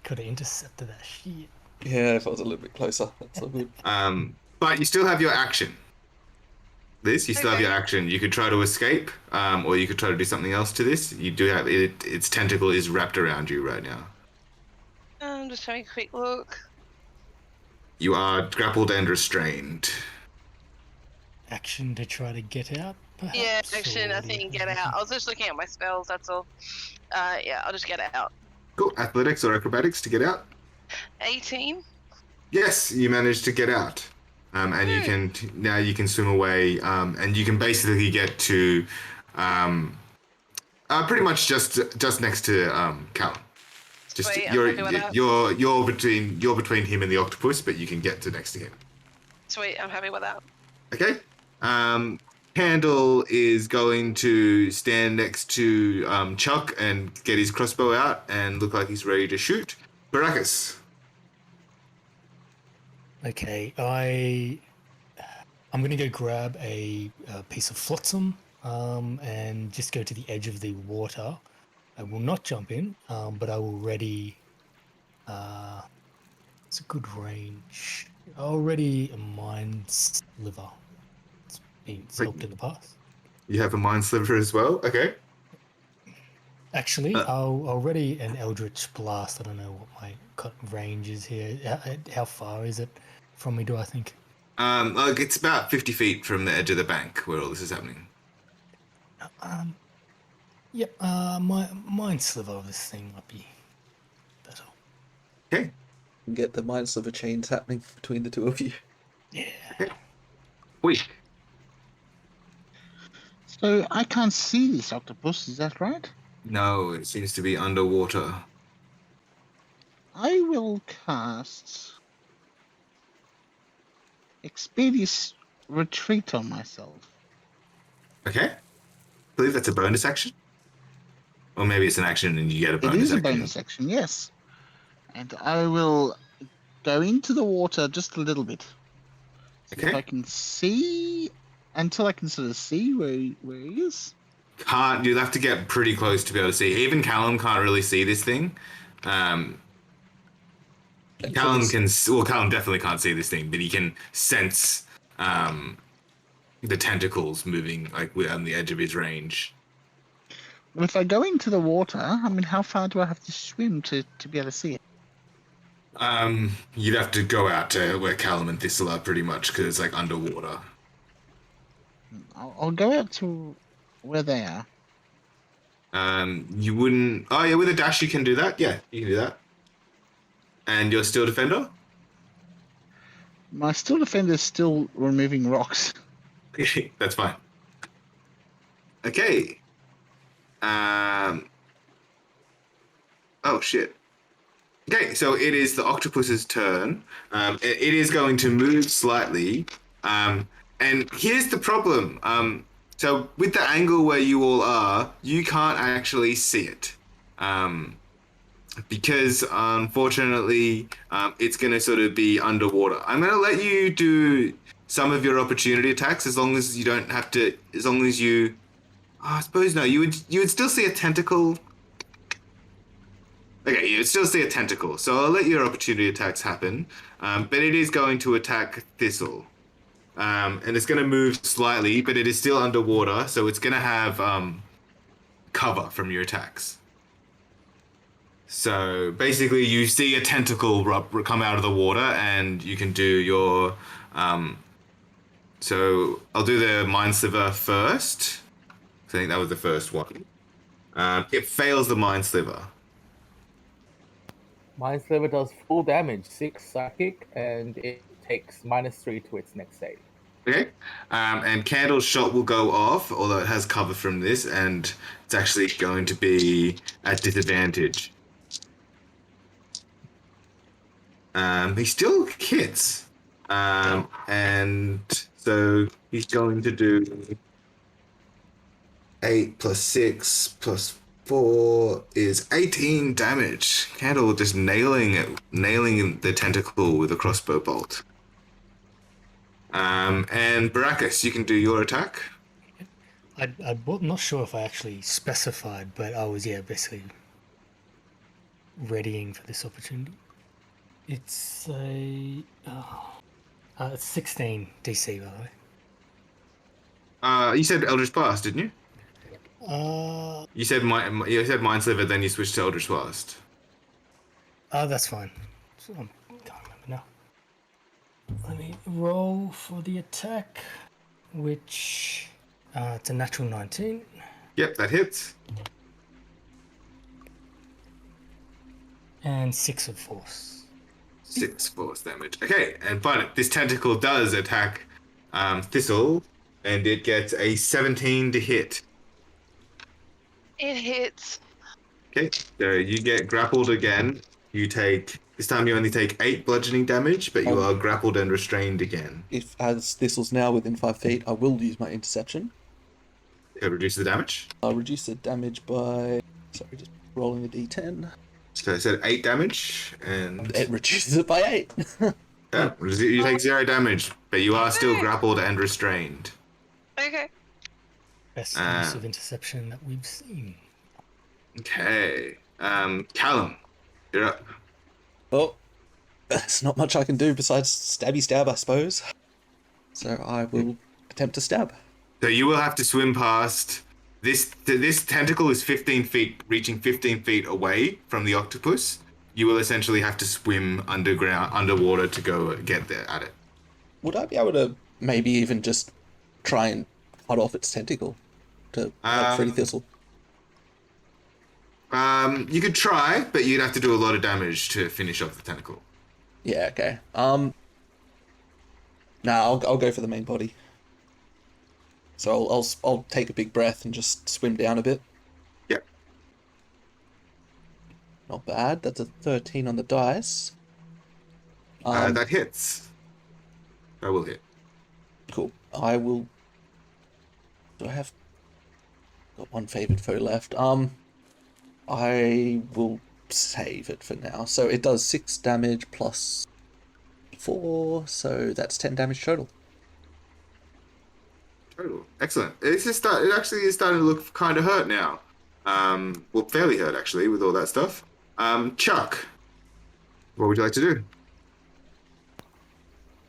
Could have intercepted that shit. Yeah, if I was a little bit closer. That's so good. But you still have your action. Liz, you still have Okay. your action. You could try to escape, or you could try to do something else to this. You do have it. Its tentacle is wrapped around you right now. I'm just having a quick look. You are grappled and restrained. Action to try to get out, perhaps? Yeah, action, or I what do you think get out. I was just looking at my spells, that's all. Yeah, I'll just get out. Cool. Athletics or acrobatics to get out? 18? Yes, you managed to get out. And you can swim away, and you can basically get to pretty much just next to Callum. Just Sweet, I'm happy with that. you're between him and the octopus, but you can get to next to him. Sweet, I'm happy with that. Okay. Handel is going to stand next to Chuck and get his crossbow out and look like he's ready to shoot. Baracus. Okay, I'm gonna go grab a piece of flotsam and just go to the edge of the water. I will not jump in, but I will ready. It's a good range. I'll ready a mind sliver. It's helped in the past. You have a mind sliver as well. Okay. Actually, I'll ready an eldritch blast. I don't know what my range is here. How far is it from me? Do I think? It's about 50 feet from the edge of the bank where all this is happening. Yep. My mind sliver of this thing might be better. Okay. Get the mind sliver chains happening between the two of you. Yeah. Wait. So I can't see this octopus, is that right? No, it seems to be underwater. I will cast Expedious Retreat on myself. Okay. I believe that's a bonus action. Or maybe it's an action and you get a It bonus is a action. bonus action, yes. And I will go into the water just a little bit. See if I Okay. can see until I can sort of see where he is. Can't. You'll have to get pretty close to be able to see. Even Callum can't really see this thing. Callum can. Well, Callum definitely can't see this thing, but he can sense the tentacles moving like on the edge of his range. Well, if I go into the water, I mean, how far do I have to swim to be able to see it? You'd have to go out to where Callum and Thistle are pretty much because it's like underwater. I'll go out to where they are. You wouldn't. Oh yeah, with a dash you can do that. Yeah, you can do that. And you're still defender. My still defender is still removing rocks. Okay, that's fine. Okay. Oh shit. Okay, so it is the octopus's turn. It is going to move slightly. And here's the problem. So with the angle where you all are, you can't actually see it. Because unfortunately, it's going to sort of be underwater. I'm going to let you do some of your opportunity attacks as long as you don't have to. As long as you, oh, I suppose no. You would still see a tentacle. Okay, you would still see a tentacle. So I'll let your opportunity attacks happen. But it is going to attack Thistle. And it's going to move slightly, but it is still underwater, so it's going to have cover from your attacks. So basically, you see a tentacle come out of the water, and you can do your. So I'll do the Mind Sliver first. I think that was the first one. It fails the Mind Sliver. Mind Sliver does full damage, 6 psychic, and it takes -3 to its next save. Okay. And Candle's shot will go off, although it has cover from this, and it's actually going to be at disadvantage. He still hits. And so he's going to do 8 plus 6 plus 4 is 18 damage. Candle just nailing the tentacle with a crossbow bolt. And Baracus, you can do your attack. I'm not sure if I actually specified, but I was basically readying for this opportunity. It's a it's 16 DC, by the way. You said Eldritch Blast, didn't you? You said Mind Sliver, then you switched to Eldritch Blast. That's fine. So I can't remember now. Let me roll for the attack, which it's a natural 19. Yep, that hits. And 6 of force. 6 force damage. Okay, but this tentacle does attack Thistle, and it gets a 17 to hit. It hits. Okay, so you get grappled again. This time you only take 8 bludgeoning damage, but you are grappled and restrained again. If as Thistle's now within 5 feet, I will use my interception. Okay, reduce the damage. I'll reduce the damage by... Sorry, just rolling a d10. So I said 8 damage, and It reduces it by 8. yeah, you take 0 damage, but you are still grappled and restrained. Okay. Best use of interception that we've seen. Okay, Callum, you're up. Well, there's not much I can do besides stabby stab, I suppose. So I will attempt to stab. So you will have to swim past this. This tentacle is 15 feet, reaching 15 feet away from the octopus. You will essentially have to swim underwater to go get there at it. Would I be able to maybe even just try and cut off its tentacle to help free Thistle? You could try, but you'd have to do a lot of damage to finish off the tentacle. Yeah, okay. I'll go for the main body. So I'll take a big breath and just swim down a bit. Yep. Not bad. That's a 13 on the dice. That hits. That will hit. Cool. I will. Do I have? Got one favored foe left. I will save it for now. So it does 6 damage plus 4, so that's 10 damage total. Total. Excellent. It actually is starting to look kind of hurt now. Well, fairly hurt actually with all that stuff. Chuck, what would you like to do?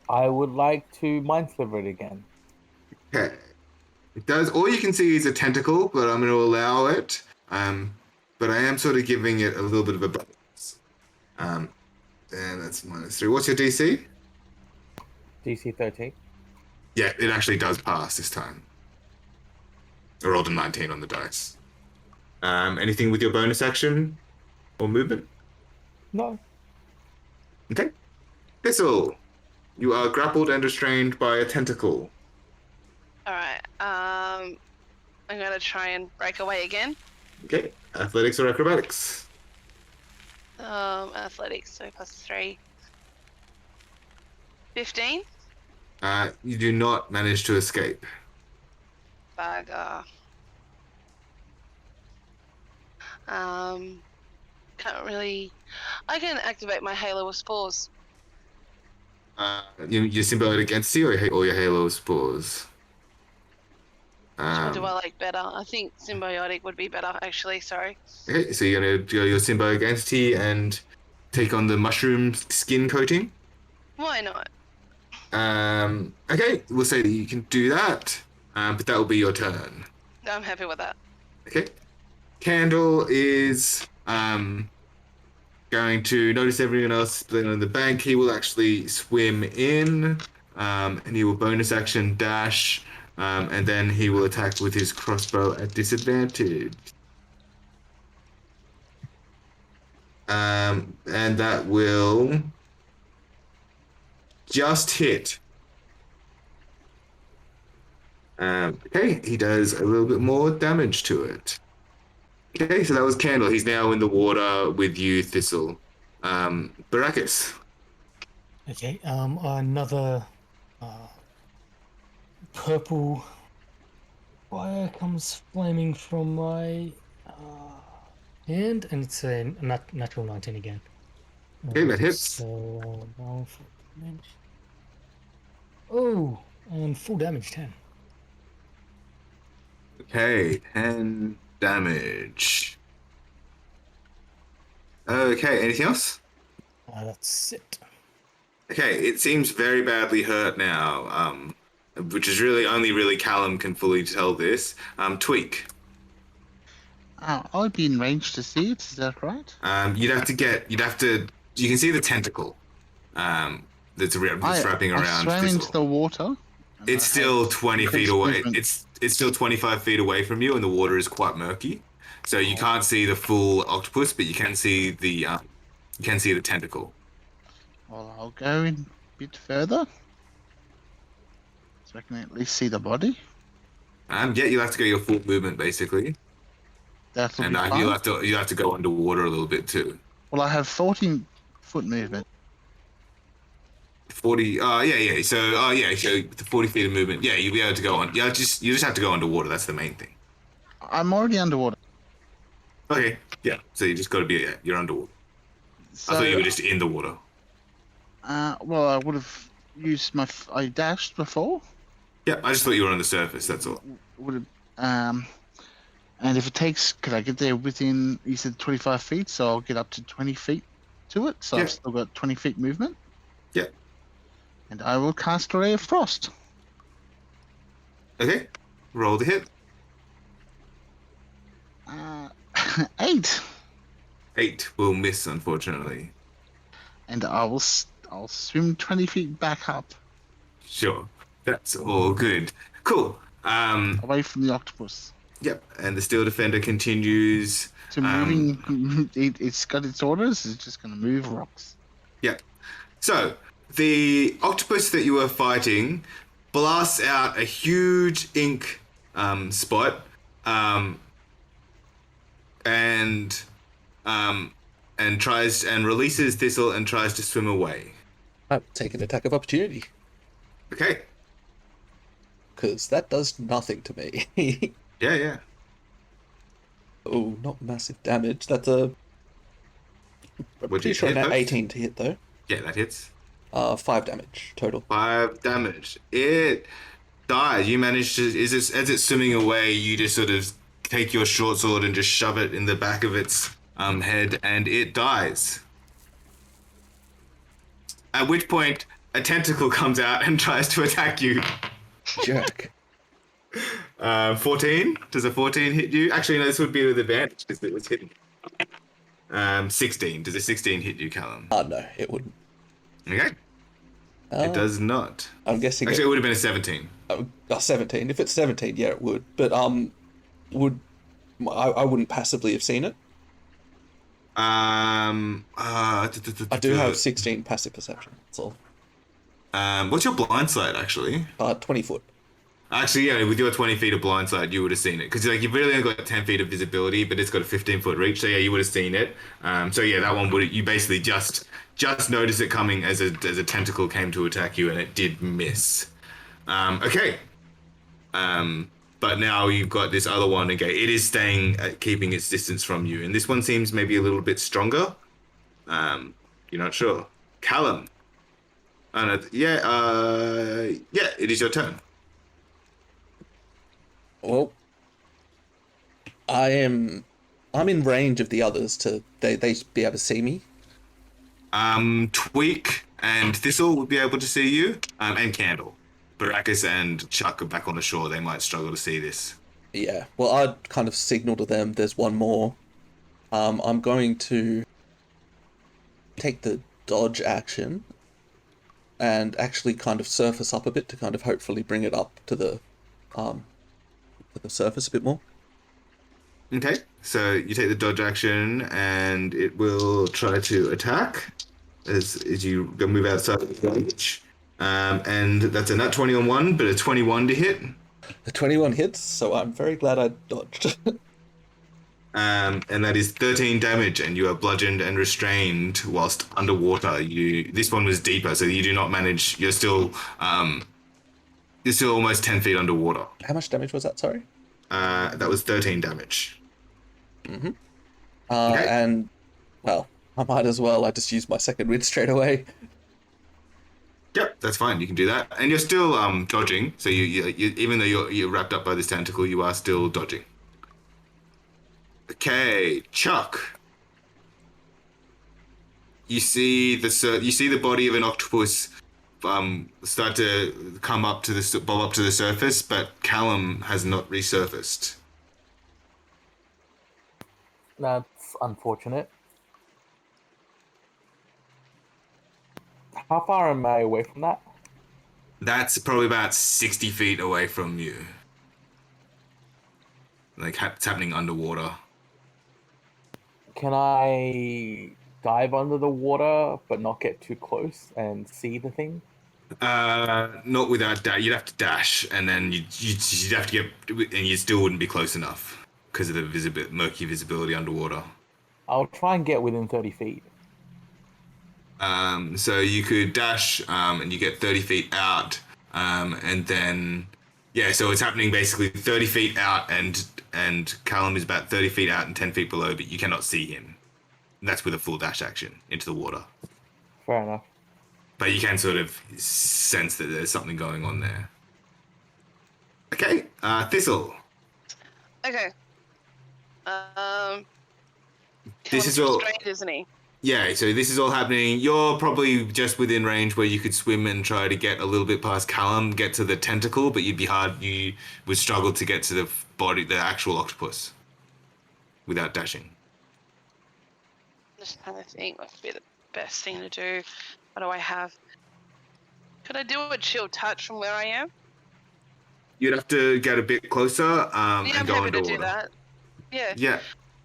I would like to mind sliver it again. Okay. It does. All you can see is a tentacle, but I'm going to allow it. But I am sort of giving it a little bit of a bonus. And that's -3. What's your DC? DC 13. Yeah, it actually does pass this time. I rolled a 19 on the dice. Anything with your bonus action or movement? No. Okay. Thistle, you are grappled and restrained by a tentacle. All right. I'm gonna try and break away again. Okay. Athletics or acrobatics? Athletics, so +3. 15. You do not manage to escape. Bugger. Can't really. I can activate my Halo of Spores. Your symbiotic entity or your halo of spores? Which one do I like better? I think symbiotic would be better, actually. Sorry. Okay, so you're gonna go your symbiotic entity and take on the mushroom skin coating. Why not? Okay, we'll say that you can do that, but that will be your turn. I'm happy with that. Okay. Candle is going to notice everyone else split on the bank. He will actually swim in, and he will bonus action dash, and then he will attack with his crossbow at disadvantage. And that will just hit. Okay, he does a little bit more damage to it. Okay, so that was Candle. He's now in the water with you, Thistle. Baracus. Okay, another purple fire comes flaming from my hand, and it's a natural 19 again. Okay, that hits. So, roll for damage. Oh, and full damage, 10. Okay, 10 damage. Okay, anything else? That's it. Okay, it seems very badly hurt now, which is only Callum can fully tell this. Tweak. I'll be in range to see it. Is that right? You can see the tentacle. That's wrapping I around swam Thistle. into the water. It's still 20 feet away. movement. It's still 25 feet away from you, and the water is quite murky. So you can't see the full octopus, but you can see the tentacle. Well, I'll go in a bit further, so I can at least see the body. Yeah, you'll have to go your full movement basically, That'll and be fine. you'll have to go underwater a little bit too. Well, I have 14-foot movement. 40. Yeah. So the 40 feet of movement. Yeah, you'll be able to go on. Yeah, you just have to go underwater. That's the main thing. I'm already underwater. Okay. Yeah. So you just got to be. Yeah, you're underwater. So, I thought you were just in the water. well, I would have used I dashed before. Yeah, I just thought you were on the surface. That's all. Would have, and if it takes, could I get there within? You said 25 feet, so I'll get up to 20 feet to it. So Yeah. I've still got 20 feet movement. Yeah. And I will cast Ray of Frost. Okay. Roll the hit. 8. 8 will miss, unfortunately. And I'll swim 20 feet back up, Sure. That's all good. Cool. away from the octopus. Yep. And the Steel Defender continues. So moving, it's got its orders. It's just going to move rocks. Yep. So the octopus that you were fighting blasts out a huge ink spot, and and tries and releases Thistle and tries to swim away. I take an attack of opportunity Okay. because that does nothing to me. Yeah, yeah. Oh, not massive damage. That's a. I'm Would pretty you sure hit an those? 18 to hit though. Yeah, that hits. 5 damage total. 5 damage. It dies. You manage to as it's swimming away, you just sort of take your short sword and just shove it in the back of its head, and it dies. At which point, a tentacle comes out and tries to attack you. Jerk. 14? Does a 14 hit you? Actually, no, this would be with advantage because it was hitting. 16. Does a 16 hit you, Callum? No, it wouldn't. Okay. It does not. I'm guessing Actually, it would have been a 17. 17. If it's 17, yeah, it would. But would I wouldn't passively have seen it. I do have 16 passive perception. That's all. What's your blind sight, actually? 20 foot. Actually, yeah, with your 20 feet of blind sight, you would have seen it. Because like, you've really only got 10 feet of visibility, but it's got a 15-foot reach. So, yeah, you would have seen it. So, yeah, that one would... You basically just noticed it coming as a tentacle came to attack you, and it did miss. Okay. But now you've got this other one. Okay, it is keeping its distance from you. And this one seems maybe a little bit stronger. You're not sure. Callum. Yeah, it is your turn. Well, I'm in range of the others to they be able to see me. Tweak and Thistle would be able to see you, and Candle. Baracus and Chuck are back on the shore. They might struggle to see this. Yeah. Well, I'd kind of signal to them there's one more. I'm going to take the dodge action and actually kind of surface up a bit to kind of hopefully bring it up to the surface a bit more. Okay, so you take the dodge action, and it will try to attack as you move outside of the range. And that's a nat 20 on 1, but a 21 to hit. The 21 hits, so I'm very glad I dodged. And that is 13 damage, and you are bludgeoned and restrained whilst underwater. This one was deeper, so you do not manage. You're still almost 10 feet underwater. How much damage was that? Sorry. That was 13 damage. Mm-hmm. Okay. And well, I might as well. I just used my second wind straight away. Yep, that's fine. You can do that, and you're still dodging. So you even though you're wrapped up by this tentacle, you are still dodging. Okay, Chuck. You see the body of an octopus start to bob up to the surface, but Callum has not resurfaced. That's unfortunate. How far am I away from that? That's probably about 60 feet away from you. Like, it's happening underwater. Can I dive under the water but not get too close and see the thing? Not without dash. You'd have to dash, and then you'd have to get, and you still wouldn't be close enough because of the murky visibility underwater. I'll try and get within 30 feet. So you could dash, and you get 30 feet out, and then, yeah, so it's happening basically 30 feet out, and Callum is about 30 feet out and 10 feet below, but you cannot see him. And that's with a full dash action into the water. Fair enough. But you can sort of sense that there's something going on there. Okay, Thistle. Okay. This is all. Strange, isn't he? Yeah, so this is all happening. You're probably just within range where you could swim and try to get a little bit past Callum, get to the tentacle, but you would struggle to get to the body, the actual octopus, without dashing. Just trying to think what would be the best thing to do. What do I have? Could I do a chill touch from where I am? You'd have to get a bit closer Yeah, and I'm go happy to underwater. do that. Yeah. Yeah.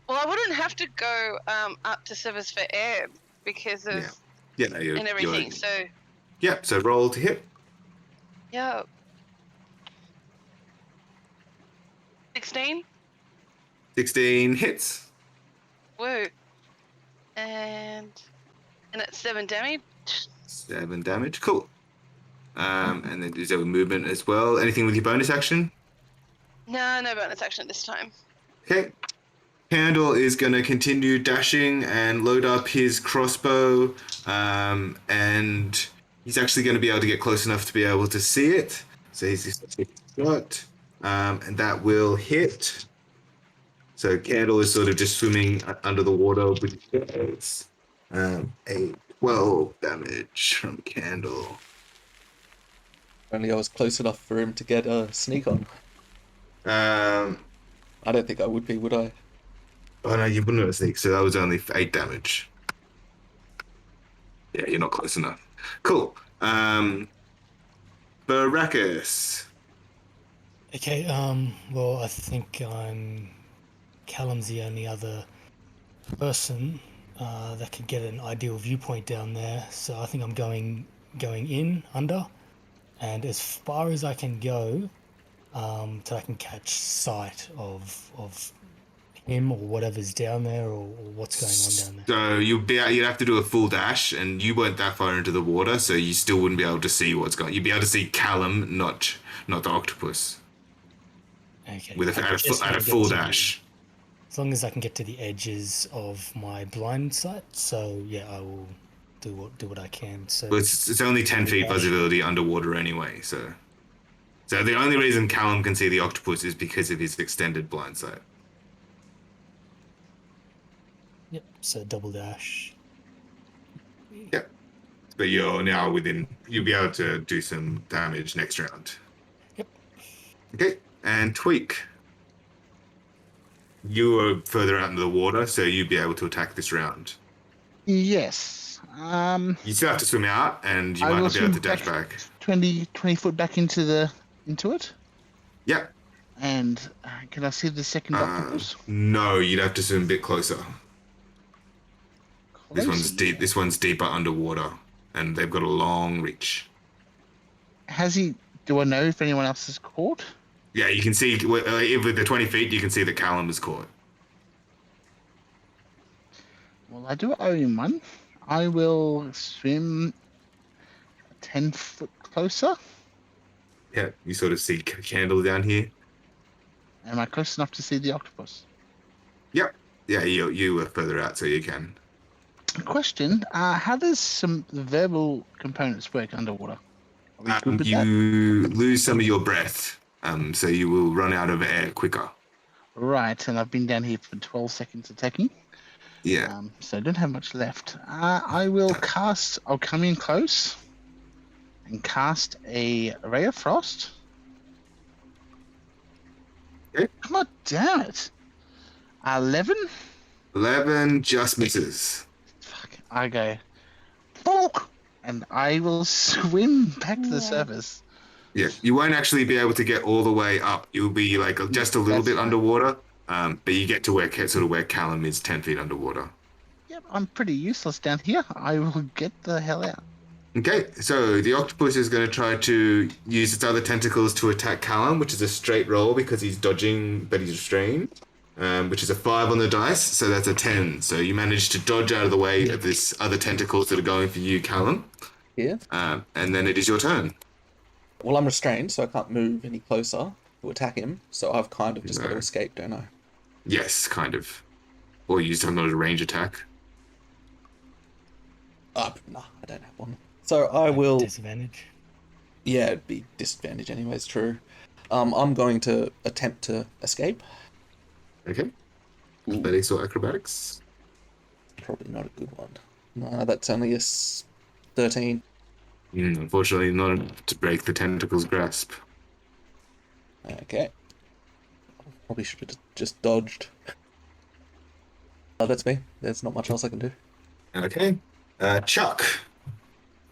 Well, I wouldn't have to go up to surface for air because of Yeah, no, and everything. So yeah, so roll to hit. yeah. 16. 16 hits. Woo. And it's 7 damage. 7 damage. Cool. And then there's a movement as well. Anything with your bonus action? No, no bonus action this time. Okay. Candle is going to continue dashing and load up his crossbow, and he's actually going to be able to get close enough to be able to see it. So he's just taking a shot, and that will hit. So Candle is sort of just swimming under the water with his a 12 damage from Candle. Only I was close enough for him to get a sneak on. Um, I don't think I would be, would I? oh no, you wouldn't have a sneak, so that was only 8 damage. Yeah, you're not close enough. Cool. Baracus. Okay, well, I think Callum's the only other person that could get an ideal viewpoint down there. So I think I'm going in under, and as far as I can go, till I can catch sight of him or whatever's down there or what's going on down there. So you'd have to do a full dash, and you weren't that far into the water, so you still wouldn't be able to see what's going. You'd be able to see Callum, not the octopus, Okay. with I at just a wanna get full to the- dash. As long as I can get to the edges of my blind sight, so yeah, I will do what I can. So But it's only 10 feet dash. visibility underwater anyway, so the only reason Callum can see the octopus is because of his extended blind sight. Yep. So double dash. Yep. But you're now you'll be able to do some damage next round. Yep. Okay, and Tweak. You are further out into the water, so you'd be able to attack this round. Yes. You still have to swim out, and you I might will not be able to swim dash back. 20 foot back into it. Yep. And can I see the second octopus? No, you'd have to swim a bit closer. This one's Closer, deep. yeah. This one's deeper underwater, and they've got a long reach. Do I know if anyone else is caught? Yeah, you can see with the 20 feet, you can see that Callum is caught. Well, I do owe him one. I will swim 10 foot closer. Yeah, you sort of see Candle down here. Am I close enough to see the octopus? Yep. Yeah, you were further out, so you can. Question, how does some verbal components work underwater? Are we good with that? You lose some of your breath, so you will run out of air quicker. Right, and I've been down here for 12 seconds attacking. Yeah. So I don't have much left. I will cast, I'll come in close and cast a Ray of Frost. Okay. Come on, damn it. 11? 11 just misses. Fuck, I go, bonk, and I will swim back to the surface. Yeah, you won't actually be able to get all the way up. You'll be like just a little That's bit fine. underwater, but you get to where Callum is 10 feet underwater. Yep, I'm pretty useless down here. I will get the hell out. Okay, so the octopus is going to try to use its other tentacles to attack Callum, which is a straight roll because he's dodging, but he's restrained, which is a 5 on the dice, so that's a 10. So you manage to dodge out of the way of this other tentacles that are going for you, Callum. Yeah. And then it is your turn. Well, I'm restrained, so I can't move any closer to attack him. So I've kind of just got to No. escape, don't I? Yes, kind of. Or use some sort of range attack. Nah, I don't have one. So I will. Disadvantage. Yeah, it'd be disadvantage anyways. True. I'm going to attempt to escape. Okay. Athletics or acrobatics? Probably not a good one. No, that's only a 13. Unfortunately, not enough to break the tentacle's grasp. Okay. Probably should have just dodged. That's me. There's not much else I can do. Okay. Chuck,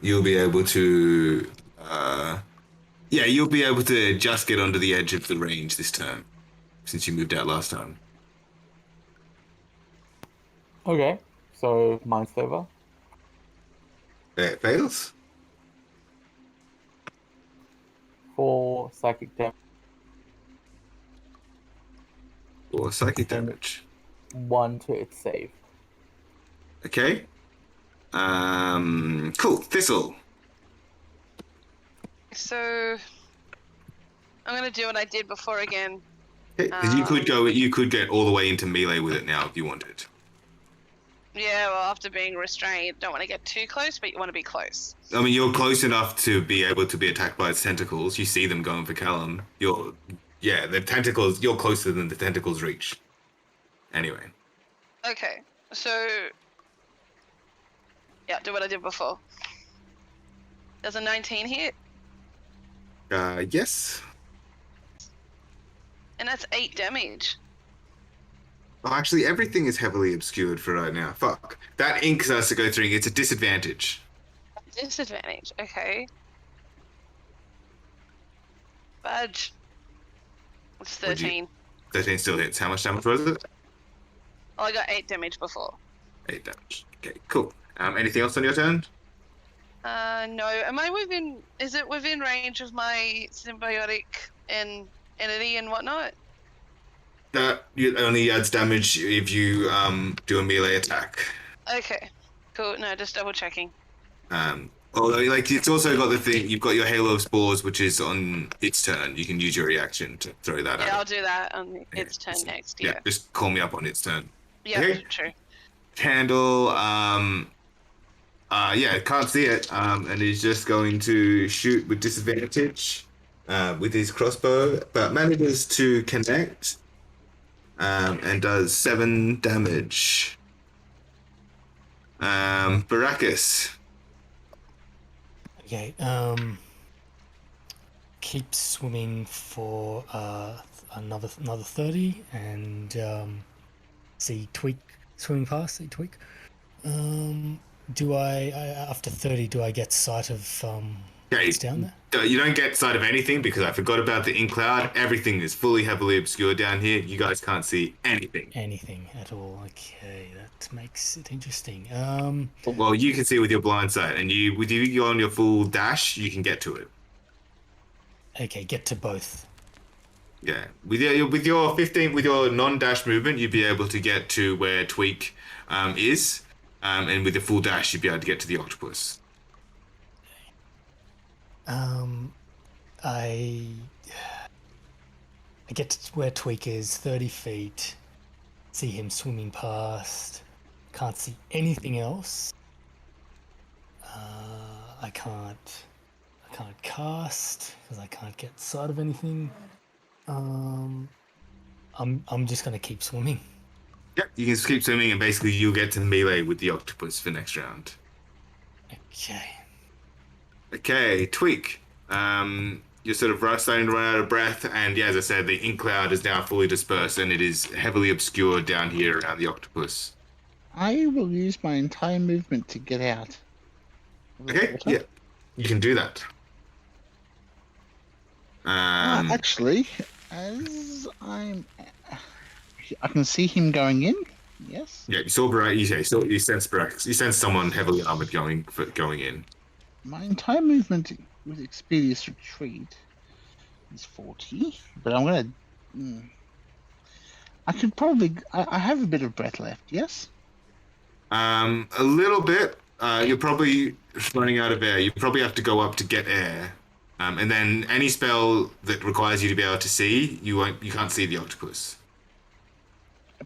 you'll be able to... you'll be able to just get onto the edge of the range this turn, since you moved out last time. Okay, so Mind Saver. It fails. 4 psychic damage, Or psychic damage. 1 to its save. Okay. Cool. Thistle. So I'm gonna do what I did before again. Okay. Because you could get all the way into melee with it now if you wanted. Yeah, well, after being restrained, don't want to get too close, but you want to be close. I mean, you're close enough to be able to be attacked by its tentacles. You see them going for Callum. The tentacles. You're closer than the tentacles reach. Anyway. Okay, so yeah, do what I did before. Does a 19 hit? Yes. And that's 8 damage. Oh, actually, everything is heavily obscured for right now. Fuck. That ink starts to go through. It's a disadvantage. Disadvantage, okay. Badge. It's What'd you- 13. 13 still hits. How much damage was it? Oh, I got 8 damage before. 8 damage. Okay, cool. Anything else on your turn? No. Am I within... Is it within range of my symbiotic and entity and whatnot? That only adds damage if you do a melee attack. Okay. Cool. No, just double checking. Although, like, it's also got the thing, you've got your Halo of Spores, which is on its turn. You can use your reaction to throw that Yeah, I'll out. do that on its turn next, yeah. Just call me up on its turn. Yeah, Okay. true. Candle, can't see it, and he's just going to shoot with disadvantage with his crossbow, but manages to connect and does 7 damage. Baracus. Okay. Keep swimming for another 30, and see Tweak swimming past. See Tweak. Do I after 30? Do I get sight of what's down there? You don't get sight of anything because I forgot about the ink cloud. Everything is fully heavily obscured down here. You guys can't see anything. Anything at all? Okay, that makes it interesting. Well, you can see with your blind sight, and with you on your full dash, you can get to it. Okay, get to both. Yeah, with your 15, with your non-dash movement, you'd be able to get to where Tweak is, and with the full dash, you'd be able to get to the octopus. I get to where Tweak is, 30 feet. See him swimming past. Can't see anything else. I can't cast because I can't get sight of anything. I'm just gonna keep swimming. Yep, you can just keep swimming, and basically you'll get to melee with the octopus for next round. Okay. Okay, Tweak. You're sort of starting to run out of breath, and yeah, as I said, the ink cloud is now fully dispersed, and it is heavily obscured down here around the octopus. I will use my entire movement to get out. Okay, yeah, you can do that. Actually, as I can see him going in. Yes. Yeah, you saw Meeraiya. You sense Brax. You sense someone heavily armored going in. My entire movement with Expedious Retreat is 40, but I'm gonna. I could probably. I have a bit of breath left. Yes. A little bit. You're probably running out of air. You probably have to go up to get air. And then any spell that requires you to be able to see, you can't see the octopus.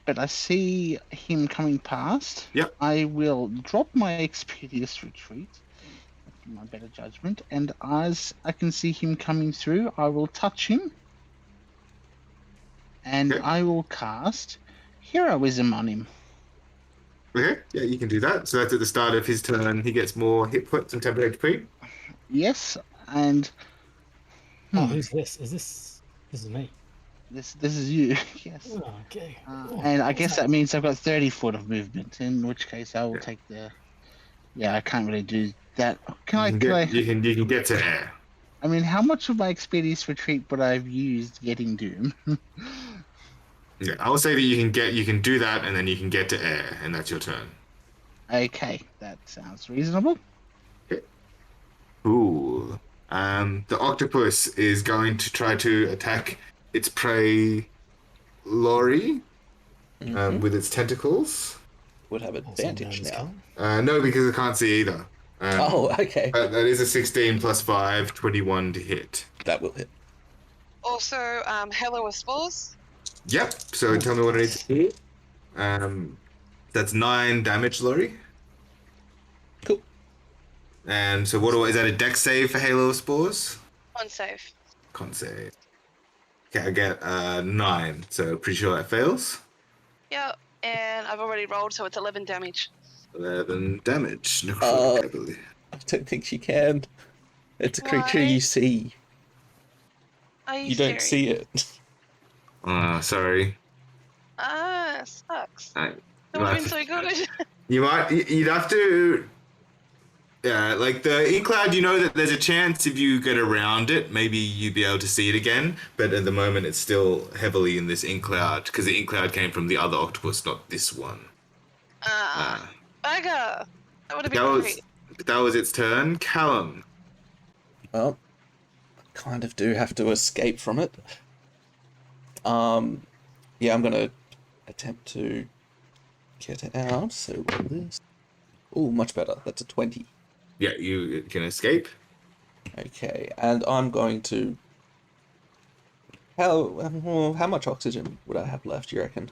But I see him coming past. Yep. I will drop my Expedious Retreat, my better judgment, and as I can see him coming through, I will touch him, and Okay. I will cast Heroism on him. Okay, yeah, you can do that. So that's at the start of his turn. He gets more hit points and temporary HP. Yes, and Oh, who's this? This is me. this is you. Yes. Oh, okay. And I guess that means I've got 30 foot of movement, in which case I will take the... Yeah, I can't really do that. You can get to air. I mean, how much of my Expedious Retreat would I have used getting Doom? Yeah, I will say that you can do that, and then you can get to air, and that's your turn. Okay, that sounds reasonable. Okay. Ooh. The octopus is going to try to attack its prey, Lori, with its tentacles. would have Also known advantage as now. Callum. No, because I can't see either. Oh, okay. That is a 16 plus 5, 21 to hit. That will hit. Also, Hello with spores. Yep. So tell me what I need to do. That's 9 damage, Laurie. Cool. And so is that a dex save for Halo of Spores? One save. Con save. Okay, I get 9, so pretty sure that fails. Yeah, and I've already rolled, so it's 11 damage. 11 damage. Necrotic, I believe. I don't think she can. It's a creature Why? you see. Are you You don't serious? see it. Sorry. Sucks. I, That would have been so good. You'd have to. Yeah, like the ink cloud, you know that there's a chance if you get around it, maybe you'd be able to see it again. But at the moment, it's still heavily in this ink cloud because the ink cloud came from the other octopus, not this one. Bugger. That would have That been was great. that was its turn. Callum. Well, I kind of do have to escape from it. Yeah, I'm gonna attempt to get it out. So roll this. Oh, much better. That's a 20. Yeah, you can escape. Okay, and I'm going to. How much oxygen would I have left? You reckon?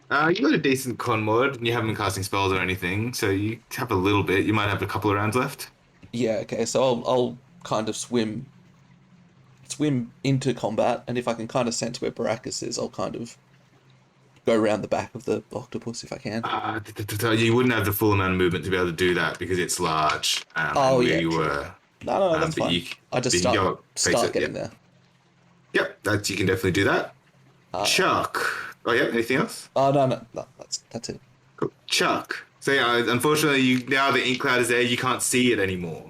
You got a decent con mod, and you haven't been casting spells or anything, so you have a little bit. You might have a couple of rounds left. Yeah. Okay. So I'll kind of swim into combat, and if I can kind of sense where Baracus is, I'll kind of go around the back of the octopus if I can. You wouldn't have the full amount of movement to be able to do that because it's large. Oh, and yeah, you true. were. No, that's but fine. I just but you go face start it, getting yeah. there. Yep, you can definitely do that. Chuck. Oh yeah, anything else? Oh no, that's it. Cool. Chuck. So yeah, unfortunately, now the ink cloud is there, you can't see it anymore.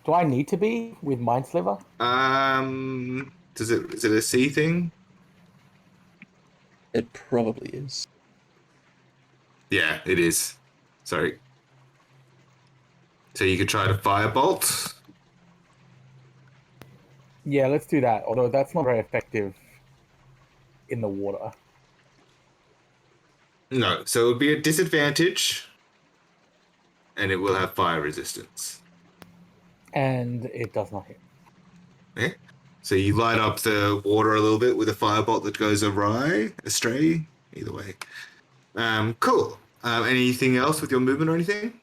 Do I need to be with Mind Sliver? Is it a C thing? It probably is. Yeah, it is. Sorry. So you could try to firebolt. Yeah, let's do that. Although that's not very effective in the water. No, so it would be a disadvantage, and it will have fire resistance. And it does not hit. Okay. So you light up the water a little bit with a firebolt that goes astray. Either way. Cool. Anything else with your movement or anything?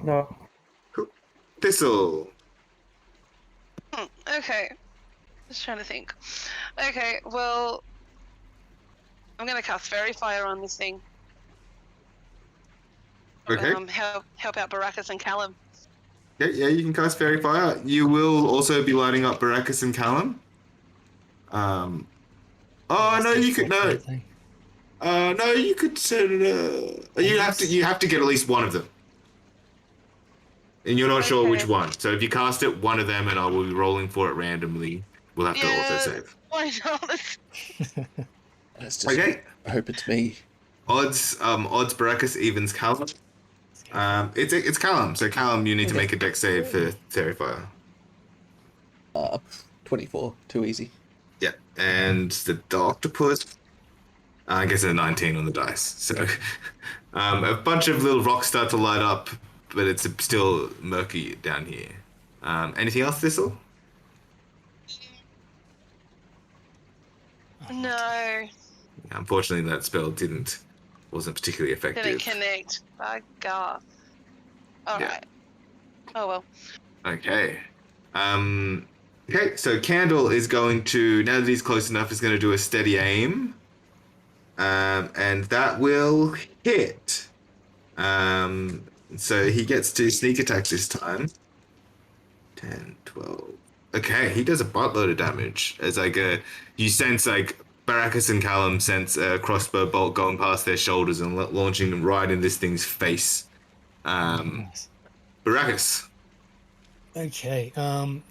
No. Cool. Thistle. Okay. Just trying to think. Okay, well, I'm gonna cast Fairy Fire on this thing. Okay. Help out Baracus and Callum. Yeah, you can cast Fairy Fire. You will also be lighting up Baracus and Callum. Oh no, you could no. No, you could send. You have to get at least one of them, and you're not sure which Okay. one. So if you cast it, one of them, and I will be rolling for it randomly. We'll have to also save. Why not? Let's just Okay. hope it's me. Odds Baracus, evens Callum. It's Callum. So Callum, you need to make a dex save for Fairy Fire. 24. Too easy. Yeah, and the octopus. I guess a 19 on the dice. So a bunch of little rocks start to light up, but it's still murky down here. Anything else, Thistle? No, Unfortunately, that spell wasn't particularly effective. didn't connect. Bugger. All Yeah. right. Oh well. Okay. Okay, so Candle is going to, now that he's close enough, is going to do a steady aim. And that will hit. So he gets to sneak attack this time. 10, 12. Okay, he does a buttload of damage. It's like you sense like Baracus and Callum sense a crossbow bolt going past their shoulders and launching them right in this thing's face. Nice. Baracus. Okay.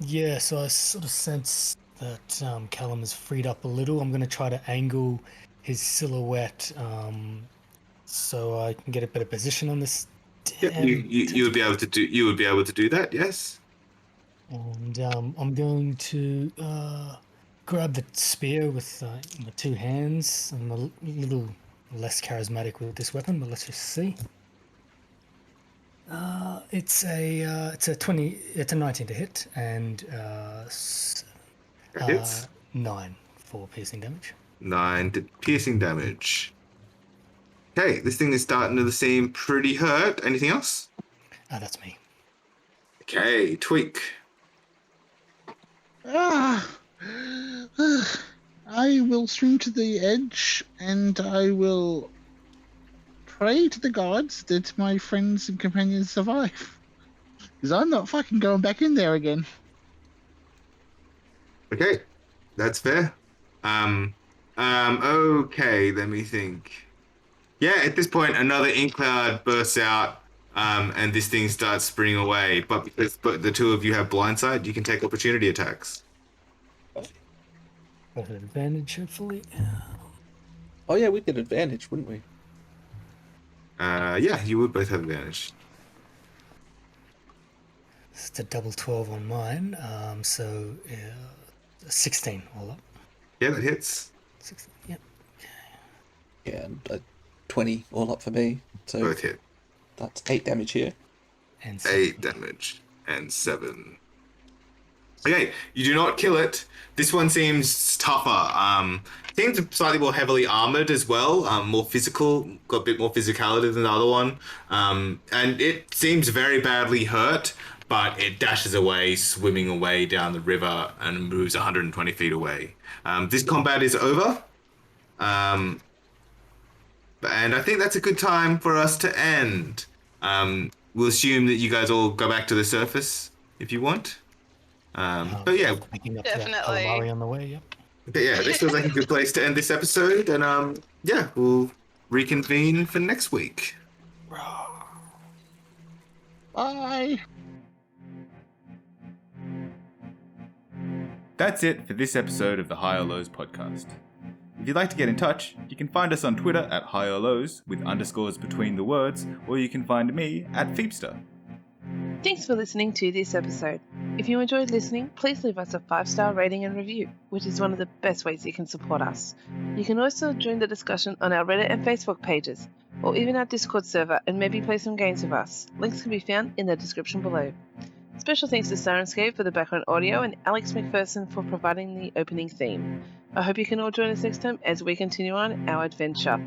Yeah. So I sort of sense that Callum has freed up a little. I'm going to try to angle his silhouette so I can get a better position on this. Yep, you would be able to do that. Yes. And I'm going to grab the spear with my two hands and my little less charismatic with this weapon, but let's just see. It's a 20. It's a 19 to hit, and That hits. 9 for piercing damage. 9 piercing damage. Okay, this thing is starting to seem pretty hurt. Anything else? That's me. Okay, Tweak. I will swing to the edge and I will pray to the gods that my friends and companions survive. Because I'm not fucking going back in there again. Okay, that's fair. Okay, let me think. Yeah, at this point, another ink cloud bursts out, and this thing starts sprinting away. But because the two of you have blindsight, you can take opportunity attacks. Got an advantage, hopefully. Oh yeah, we'd get advantage, wouldn't we? Yeah, you would both have advantage. It's a double 12 on mine, so 16 all up. Yeah, that hits. 16, yep. Yeah, and 20 all up for me. So Both hit. that's 8 damage here. And 8 damage and 7. Okay, you do not kill it. This one seems tougher. Seems slightly more heavily armored as well. More physical, got a bit more physicality than the other one. And it seems very badly hurt, but it dashes away, swimming away down the river and moves 120 feet away. This combat is over. And I think that's a good time for us to end. We'll assume that you guys all go back to the surface if you want. But yeah, Picking up Definitely. that calamari on the way, yep. but yeah, this feels like a good place to end this episode, and yeah, we'll reconvene for next week. Bye. That's it for this episode of the High or Lows podcast. If you'd like to get in touch, you can find us on Twitter at High or Lows with underscores between the words, or you can find me at Feepster. Thanks for listening to this episode. If you enjoyed listening, please leave us a 5-star rating and review, which is one of the best ways you can support us. You can also join the discussion on our Reddit and Facebook pages, or even our Discord server, and maybe play some games with us. Links can be found in the description below. Special thanks to Sirenscape for the background audio and Alex McPherson for providing the opening theme. I hope you can all join us next time as we continue on our adventure.